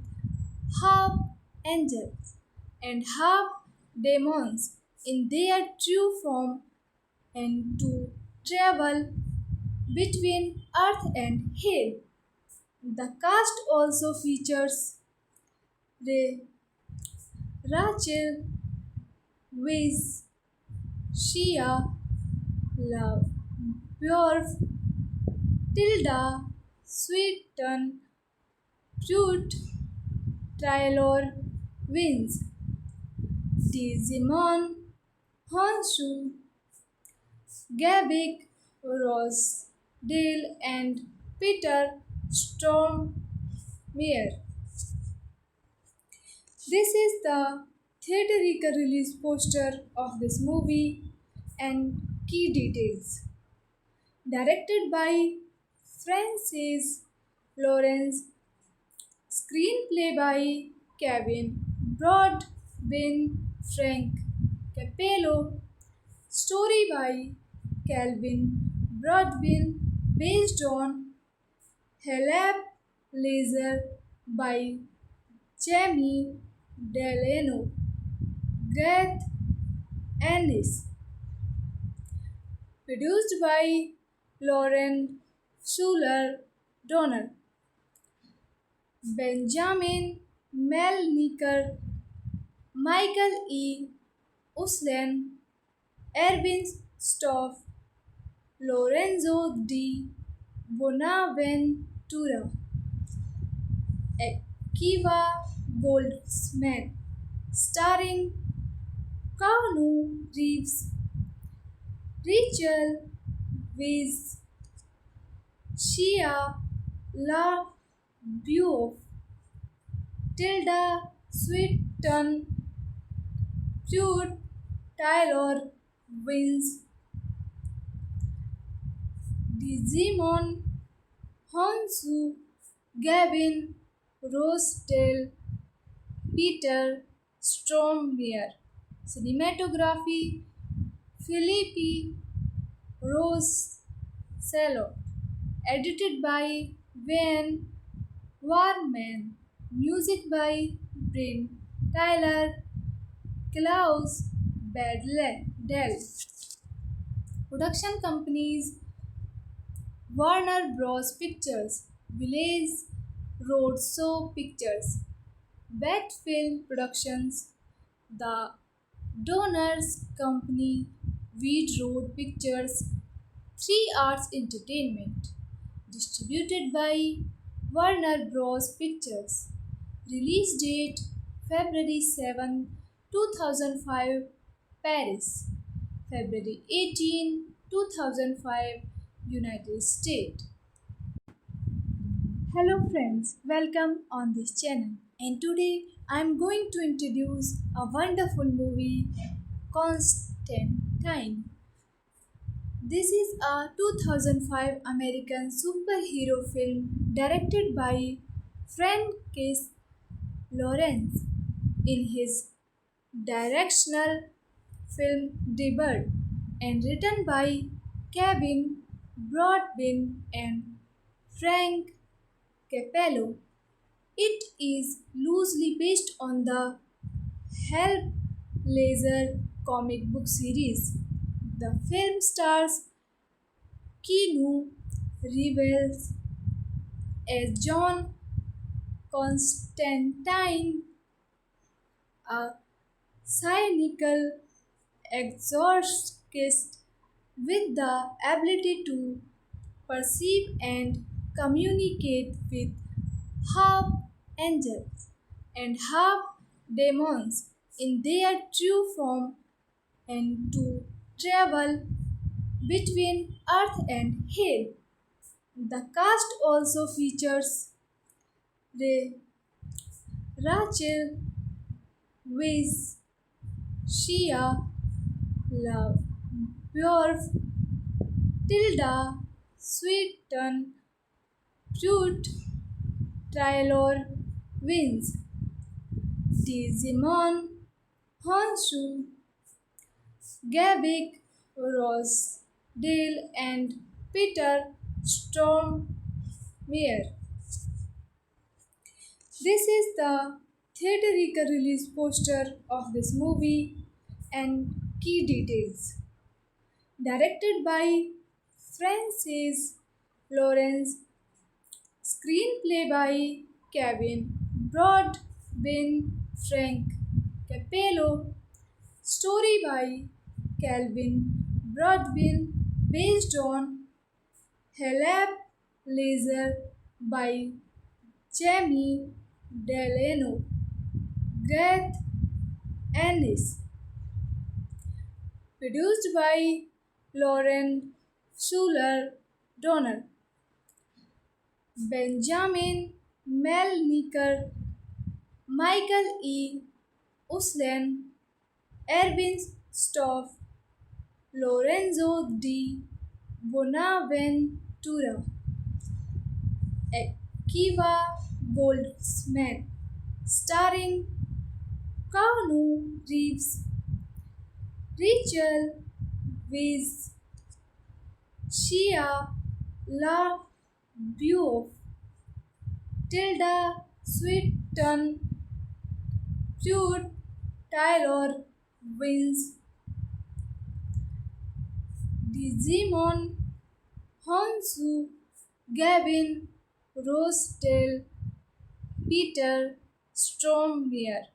B: half angels and half demons in their true form and to travel between earth and hell. The cast also features Rachel Weisz, Shia LaBeouf, Tilda Swinton, Pruitt Taylor Wins, Digimon Honshu, Gabic Rossdale, and Peter Stormare. This is the theatrical release poster of this movie and key details. Directed by Francis Lawrence, screenplay by Kevin Broadbent, Frank Capello, story by Calvin Broadbent, based on Halab Laser by Jamie Delano, Garth Ennis, produced by Lauren Schuler Donner, Benjamin Melniker, Michael E. Uslen, Erwin Stoff, Lorenzo di Bonaventura, Akiva Goldsman, starring Keanu Reeves, Rachel Weisz, Shia LaBeouf, Tilda Swinton, Pruitt Taylor Wins, Digimon Honsu, Gavin Rossdale, Peter Stormare. Cinematography Philippe Rosello. Edited by Wayne Warman. Music by Bryn Tyler, Klaus Badell. Production companies Warner Bros. Pictures, Village Roadshow Pictures, Bat Film Productions, The Donors Company, Weed Road Pictures, Three Arts Entertainment. Distributed by Warner Bros. Pictures. Release date February 7, 2005, Paris. February 18, 2005, United States. Hello friends, welcome on this channel. And today I'm going to introduce a wonderful movie, Constantine. This is a 2005 American superhero film directed by Francis Lawrence in his directional film debut and written by Kevin Broadbent and Frank Capello. It is loosely based on the Hellblazer comic book series. The film stars Keanu Reeves as John Constantine, a cynical exorcist with the ability to perceive and communicate with half angels and half demons in their true form and to travel between earth and hell. The cast also features Rachel Weisz, Shia LaBeouf, Tilda Swinton, Pruitt, Taylor Wins, Digimon, Honshu, Gavik, Rosedale, and Peter Stormare. This is the theatrical release poster of this movie and key details. Directed by Francis Lawrence, screenplay by Kevin Broadbent, Frank Capello, story by Calvin Broadbent, based on Halab Laser by Jamie Delano, Garth Ennis, produced by Lauren Schuler Donner, Benjamin Melniker, Michael E. Uslan, Erwin Stoff, Lorenzo di Bonaventura, Akiva Goldsman, starring Keanu Reeves, Rachel Weisz, Shia LaBeouf, Tilda Swinton, Pruitt, Taylor Wins, Digimon, Honshu, Gavin Rosedale, Peter Stormare.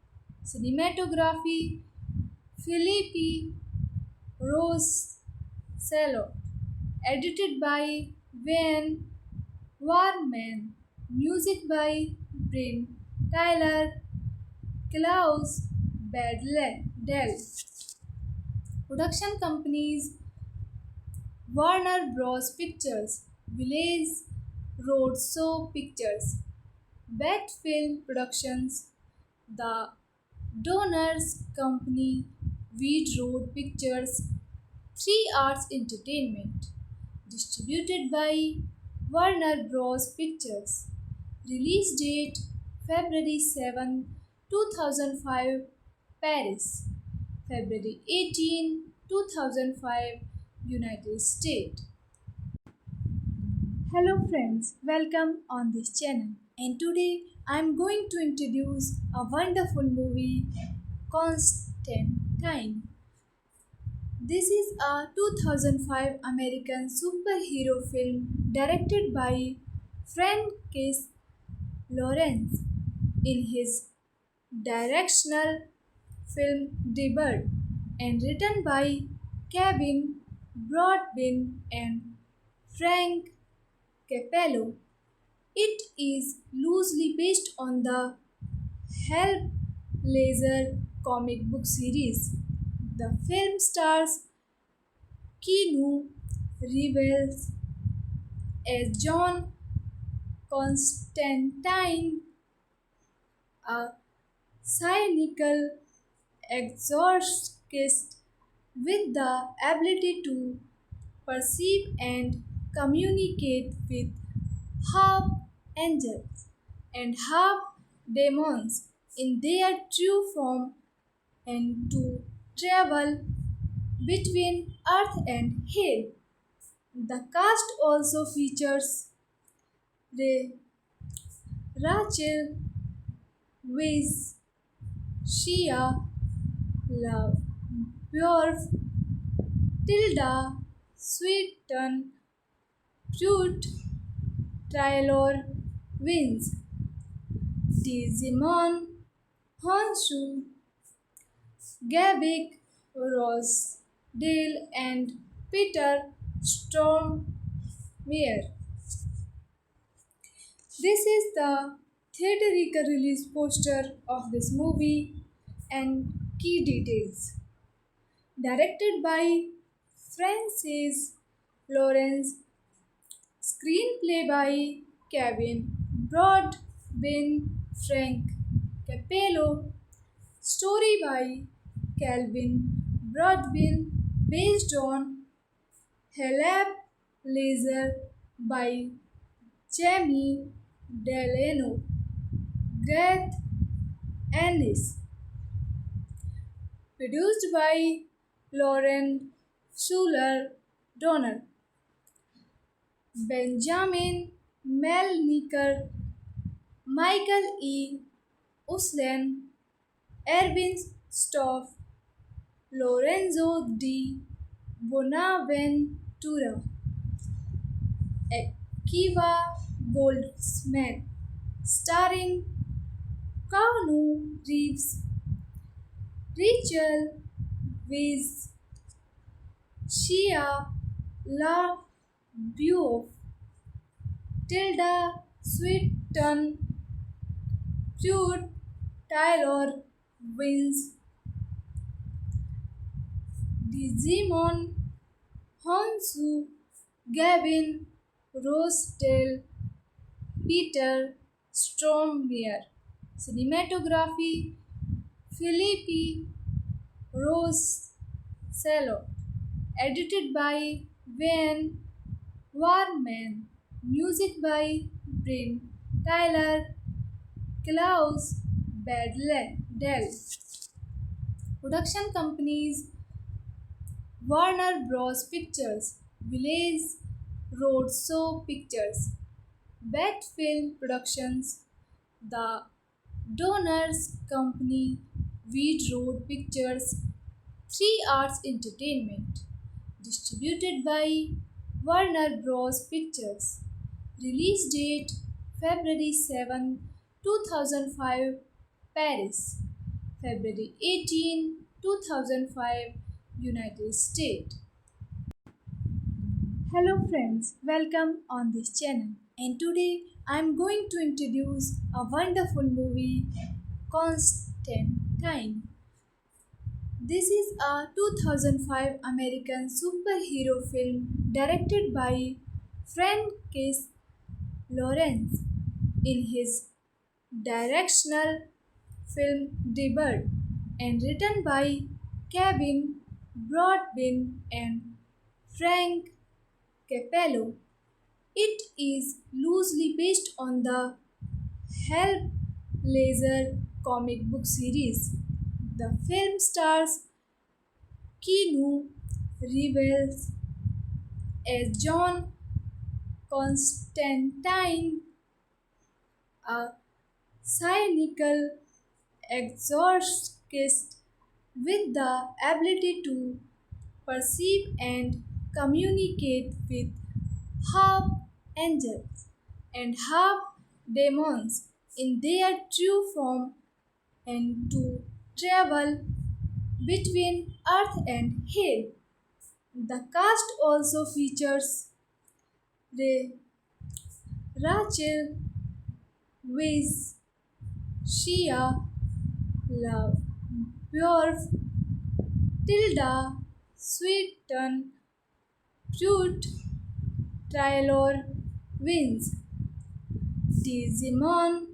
B: Cinematography Philippe Rosello. Edited by Wayne Warman. Music by Bryn Tyler, Klaus Badell. Production companies Warner Bros. Pictures, Village Roadshow Pictures, Bat Film Productions, The Donors Company, Weed Road Pictures, Three Arts Entertainment. Distributed by Warner Bros. Pictures. Release date February 7, 2005, Paris. February 18, 2005, United States. Hello friends, welcome on this channel. And today I am going to introduce a wonderful movie, Constantine. This is a 2005 American superhero film directed by Francis Lawrence in his directional film debut and written by Kevin Broadbent and Frank Capello. It is loosely based on the Hellblazer comic book series. The film stars Keanu Reeves as John Constantine, a cynical exorcist with the ability to perceive and communicate with half angels and half demons in their true form and to travel between earth and hell. The cast also features Rachel Weisz, Shia LaBeouf, Tilda Swinton, Pruitt, Taylor Wins, Digimon, Honshu, Gabik, Rosedale, and Peter Stormare. This is the theatrical release poster of this movie and key details. Directed by Francis Lawrence, screenplay by Kevin Broadbent, Frank Capello, story by Calvin Broadbent, based on Halab Laser by Jamie Delano, Garth Ennis, produced by Lauren Schuler Donner, Benjamin Melniker, Michael E. Uslan, Erwin Stoff, Lorenzo di Bonaventura, Akiva Goldsmith, starring Keanu Reeves, Rachel Weisz, Shia LaBeouf, Tilda Swinton, Pruitt, Taylor Wins, Digimon, Honsu, Gavin, Rosedale, Peter Stormare. Cinematography Philippi Rosello. Edited by Wayne Warman. Music by Bryn Tyler, Klaus Badell. Production companies Warner Bros. Pictures, Village Roadshow Pictures, Bat Film Productions, The Donors Company, Wheat Road Pictures, 3 Arts Entertainment. Distributed by Warner Bros. Pictures. Release date February 7, 2005, Paris. February 18, 2005, United States. Hello friends, welcome on this channel. And today I am going to introduce a wonderful movie, Constantine. This is a 2005 American superhero film directed by Francis Lawrence in his directional film debut and written by Kevin Broadbent and Frank Capello. It is loosely based on the Hellblazer comic book series. The film stars Keanu Reeves as John Constantine, a cynical exorcist with the ability to perceive and communicate with half angels and half demons in their true form and to travel between earth and hell. The cast also features Rachel Weisz, Shia LaBeouf, Tilda Swinton, Pruitt, Taylor Wins, Digimon,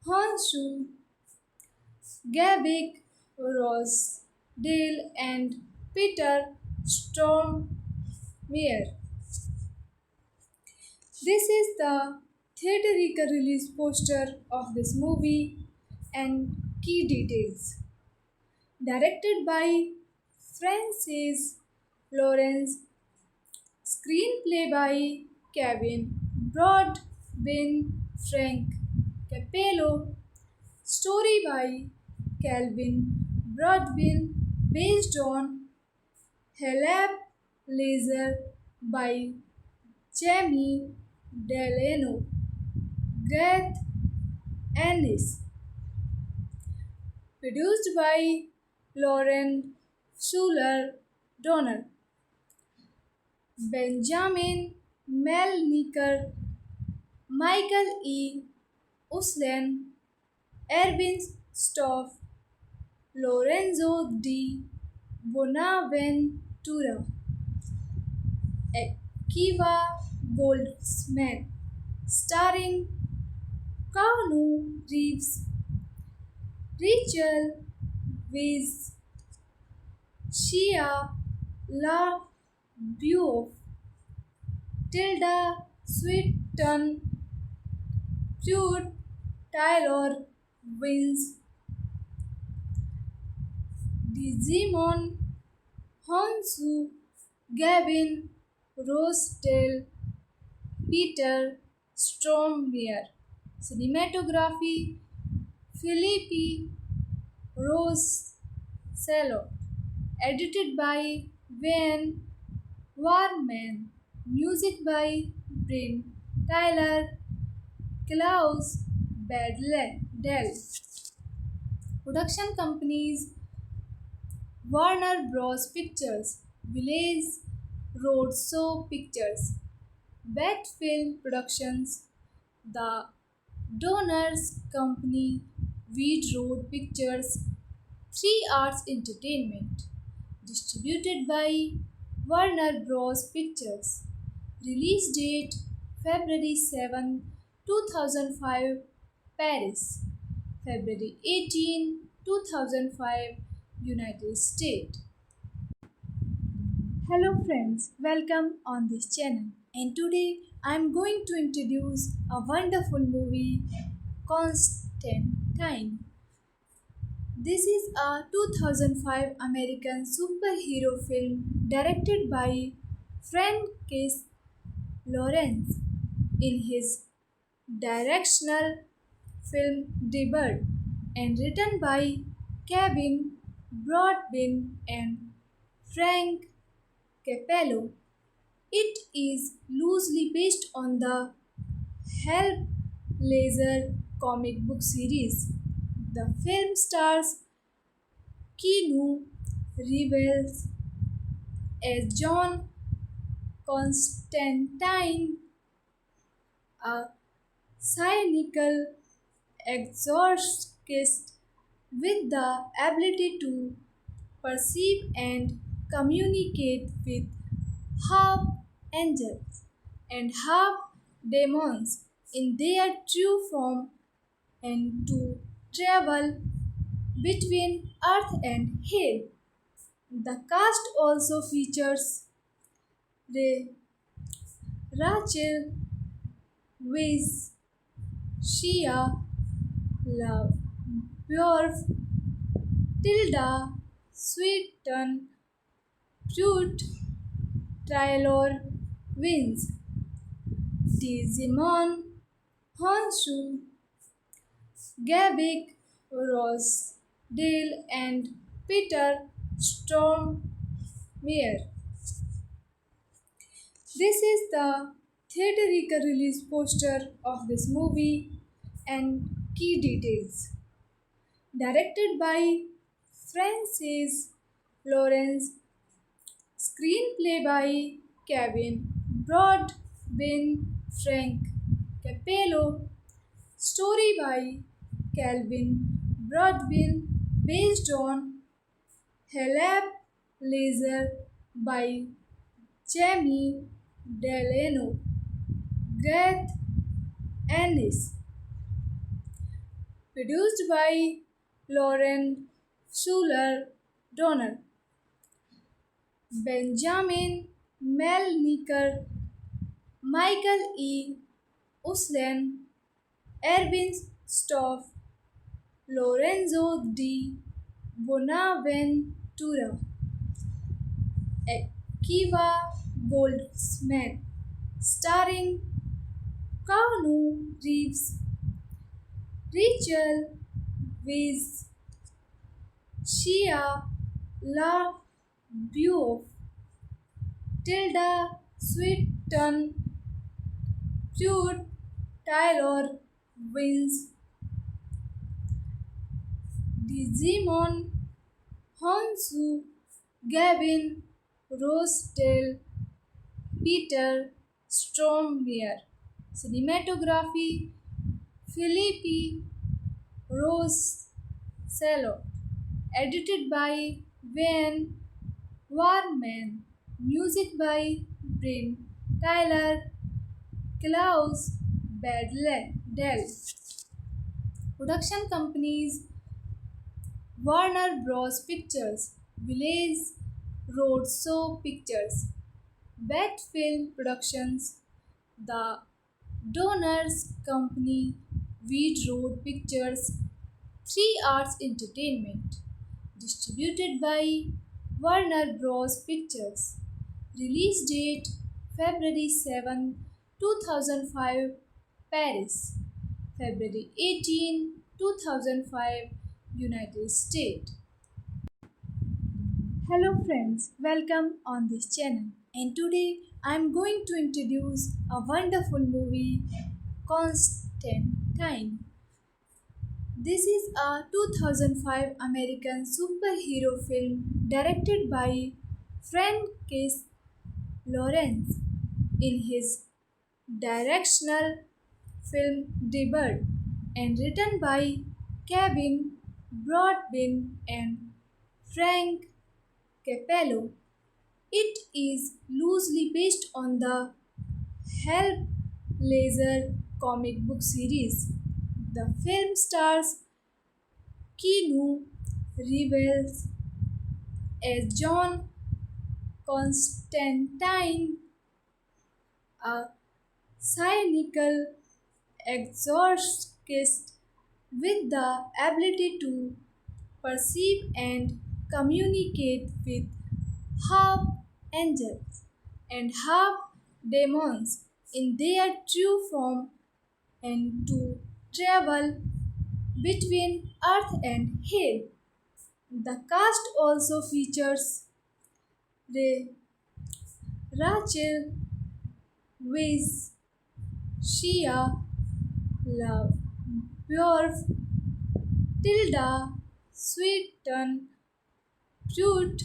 B: Honshu, Gabik, Rosedale, and Peter Stormare. This is the theatrical release poster of this movie and key details. Directed by Francis Lawrence, screenplay by Kevin Broadbent, Frank Capello, story by Calvin Broadbent, based on Halab Laser by Jamie Delano, Garth Ennis, produced by Lauren Schuler Donner, Benjamin Melniker, Michael E. Uslan, Erwin Stoff, Lorenzo di Bonaventura, Akiva Goldsman, starring Keanu Reeves, Rachel Weisz, Shia LaBeouf, Tilda Swinton, Pruitt, Taylor Wins, Digimon, Honsu, Gavin, Rosedale, Peter Stormare. Cinematography Philippi Rosello. Edited by Wayne Warman. Music by Bryn Tyler, Klaus Badell. Production companies Warner Bros. Pictures, Village Roadshow Pictures, Bat Film Productions, The Donors Company, Wheat Road Pictures, 3 Arts Entertainment. Distributed by Warner Bros. Pictures. Release date February 7, 2005, Paris. February 18, 2005, United States. Hello friends, welcome on this channel. And today I'm going to introduce a wonderful movie, Constantine. This is a 2005 American superhero film directed by Francis Lawrence in his directional film debut and written by Kevin Broadbent and Frank Capello. It is loosely based on the Hellblazer comic book series. The film stars Keanu Reeves as John Constantine, a cynical exorcist with the ability to perceive and communicate with half angels and half demons in their true form and to travel between earth and hell. The cast also features Rachel Weisz, Shia LaBeouf, Beowulf, Tilda Swinton, Fruit, Taylor wins. Digimon, Honshu, Gabik, Ross, Dale, and Peter Stormare. This is the theatrical release poster of this movie and key details. Directed by Francis Lawrence, screenplay by Kevin Broadbent, Frank Capello, story by Calvin Broadbent, based on Halep Laser by Jamie Delano, Garth Ennis, produced by Lauren Schuler Donner, Benjamin Melniker, Michael E. Uslen, Erwin Stoff, Lorenzo di Bonaventura, Akiva Goldsman, starring Keanu Reeves, Rachel Weisz, Shia LaBeouf, Tilda Swinton, Jude Taylor wins, Digimon, Honsu, Gavin, Rosedale, Peter Stormare. Cinematography Philippi Rosello. Edited by Wayne Warman. Music by Bryn Tyler, Klaus Badell. Production companies Warner Bros. Pictures, Village Roadshow Pictures, Bat Film Productions, The Donors Company, Weed Road Pictures, 3 Arts Entertainment. Distributed by Warner Bros. Pictures. Release date February 7, 2005, Paris. February 18, 2005, United States. Hello friends, welcome on this channel. And today I'm going to introduce a wonderful movie, Constantine. This is a 2005 American superhero film directed by Francis Lawrence in his directional film debut and written by Kevin Broadbent and Frank Capello. It is loosely based on the Hellblazer comic book series. The film stars Keanu Reeves as John Constantine, a cynical exorcist with the ability to perceive and communicate with half angels and half demons in their true form and to travel between earth and hell. The cast also features Rachel Weisz, Shia LaBeouf, Tilda Swinton, Fruit,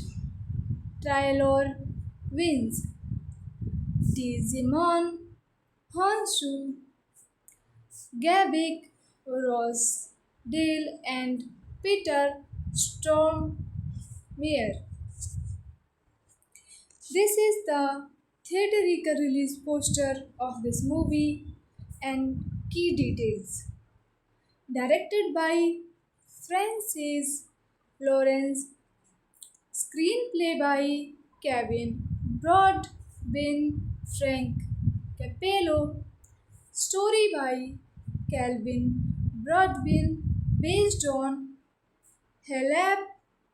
B: Taylor wins, Digimon, Honshu, Gabik, Ross, Dale, and Peter Stormare. This is the theatrical release poster of this movie and key details. Directed by Francis Lawrence, screenplay by Kevin Broadbent, Frank Capello, story by Calvin Broadbent, based on Help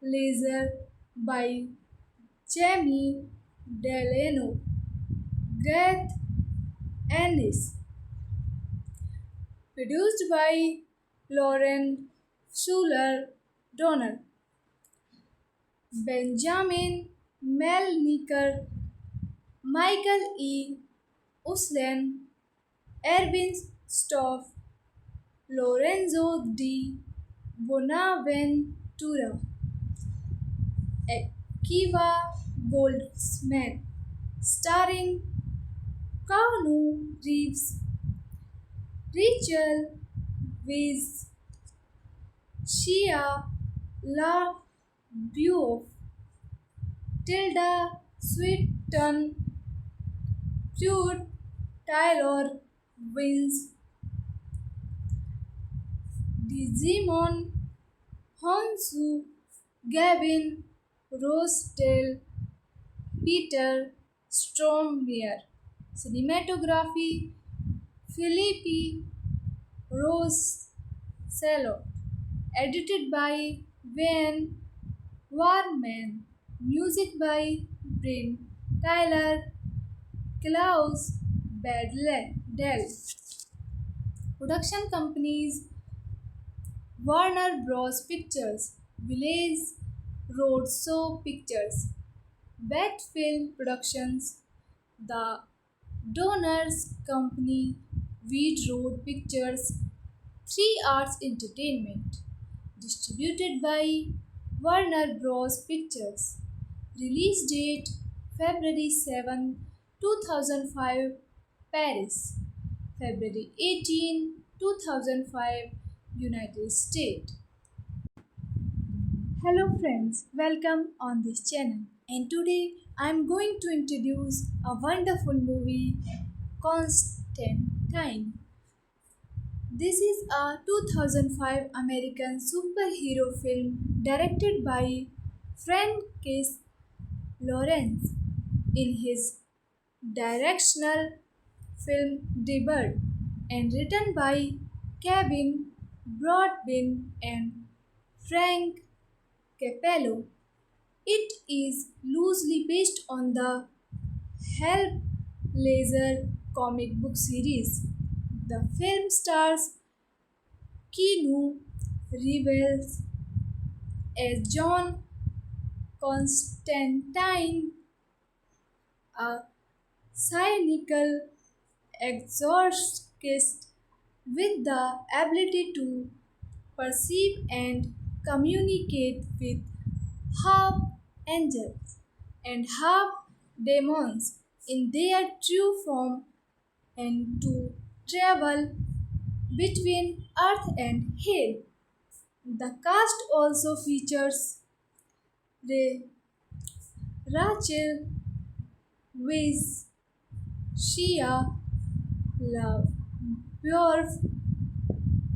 B: Laser by Jamie Delano, Garth Ennis, produced by Lauren Schuler Donner, Benjamin Melniker, Michael E. Uslan, Erwin Stoff, Lorenzo di Bonaventura, Akiva Goldsman, starring Keanu Reeves, Rachel Weisz, Shia LaBeouf, Tilda Swinton, Pruitt Taylor Wins, Digimon Honsu, Gavin Rossdale, Peter Stormare. Cinematography Philippi Rosello. Edited by Wayne Warman. Music by Bryn Tyler, Klaus Badell. Production companies Warner Bros. Pictures, Village Roadshow Pictures, Bat Film Productions, The Donors Company, Weed Road Pictures, 3 Arts Entertainment. Distributed by Warner Bros. Pictures. Release date February 7, 2005, Paris. February 18, 2005, United States. Hello friends, welcome on this channel. And today I'm going to introduce a wonderful movie, Constantine. This is a 2005 American superhero film directed by Francis Lawrence in his directional film debut and written by Kevin Broadbent and Frank Capello. It is loosely based on the Hellblazer comic book series. The film stars Keanu Reeves as John Constantine, a cynical exorcist with the ability to perceive and communicate with half angels and half demons in their true form and to travel between earth and hell. The cast also features Rachel Weisz, Shia LaBeouf,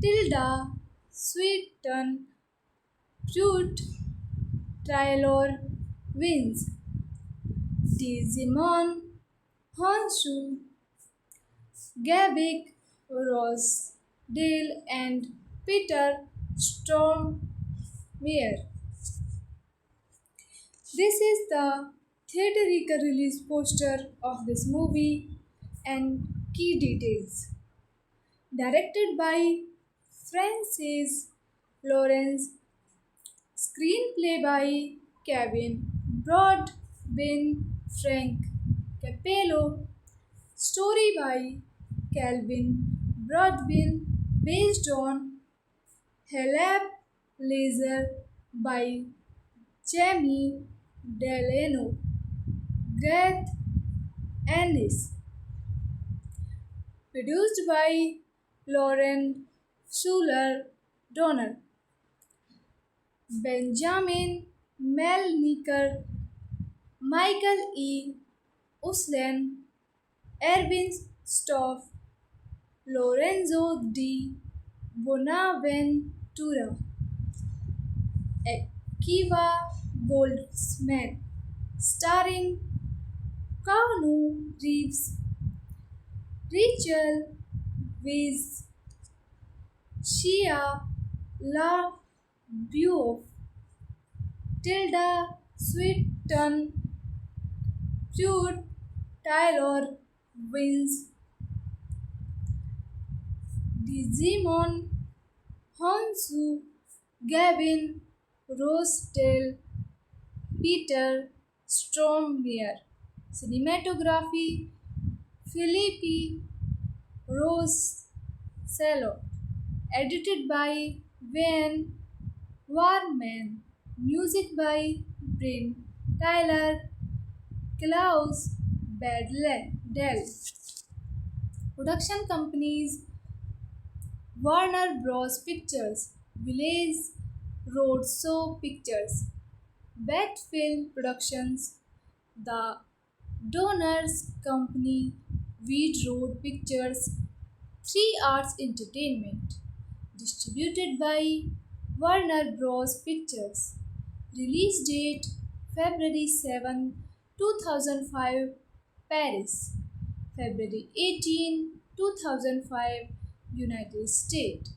B: Tilda Swinton, Pruitt Taylor Wins, Digimon Honshu, Gavik Rossdale, and Peter Stormare. This is the theatrical release poster of this movie and key details. Directed by Francis Lawrence, screenplay by Kevin Broadbent, Frank Capello, story by Calvin Broadbent, based on Helap Laser by Jamie Delano, Garth Ennis, produced by Lauren Schuler Donner, Benjamin Melniker, Michael E. Uslan, Erwin Stoff, Lorenzo di Bonaventura, Akiva Goldsman, starring Keanu Reeves, Rachel Weisz, Shia LaBeouf, Tilda Swinton, Prude Taylor wins Digimon, Honsu, Gavin, Rosedale, Peter Stormare. Cinematography Philippi Rosello. Edited by Wayne Warman. Music by Bryn Tyler Klaus Badell. Production companies Warner Bros. Pictures, Village Roadshow Pictures, Bat Film Productions, The Donors Company, Weed Road Pictures, 3 Arts Entertainment. Distributed by Warner Bros. Pictures. Release date February 7, 2005, Paris. February 18, 2005, United States.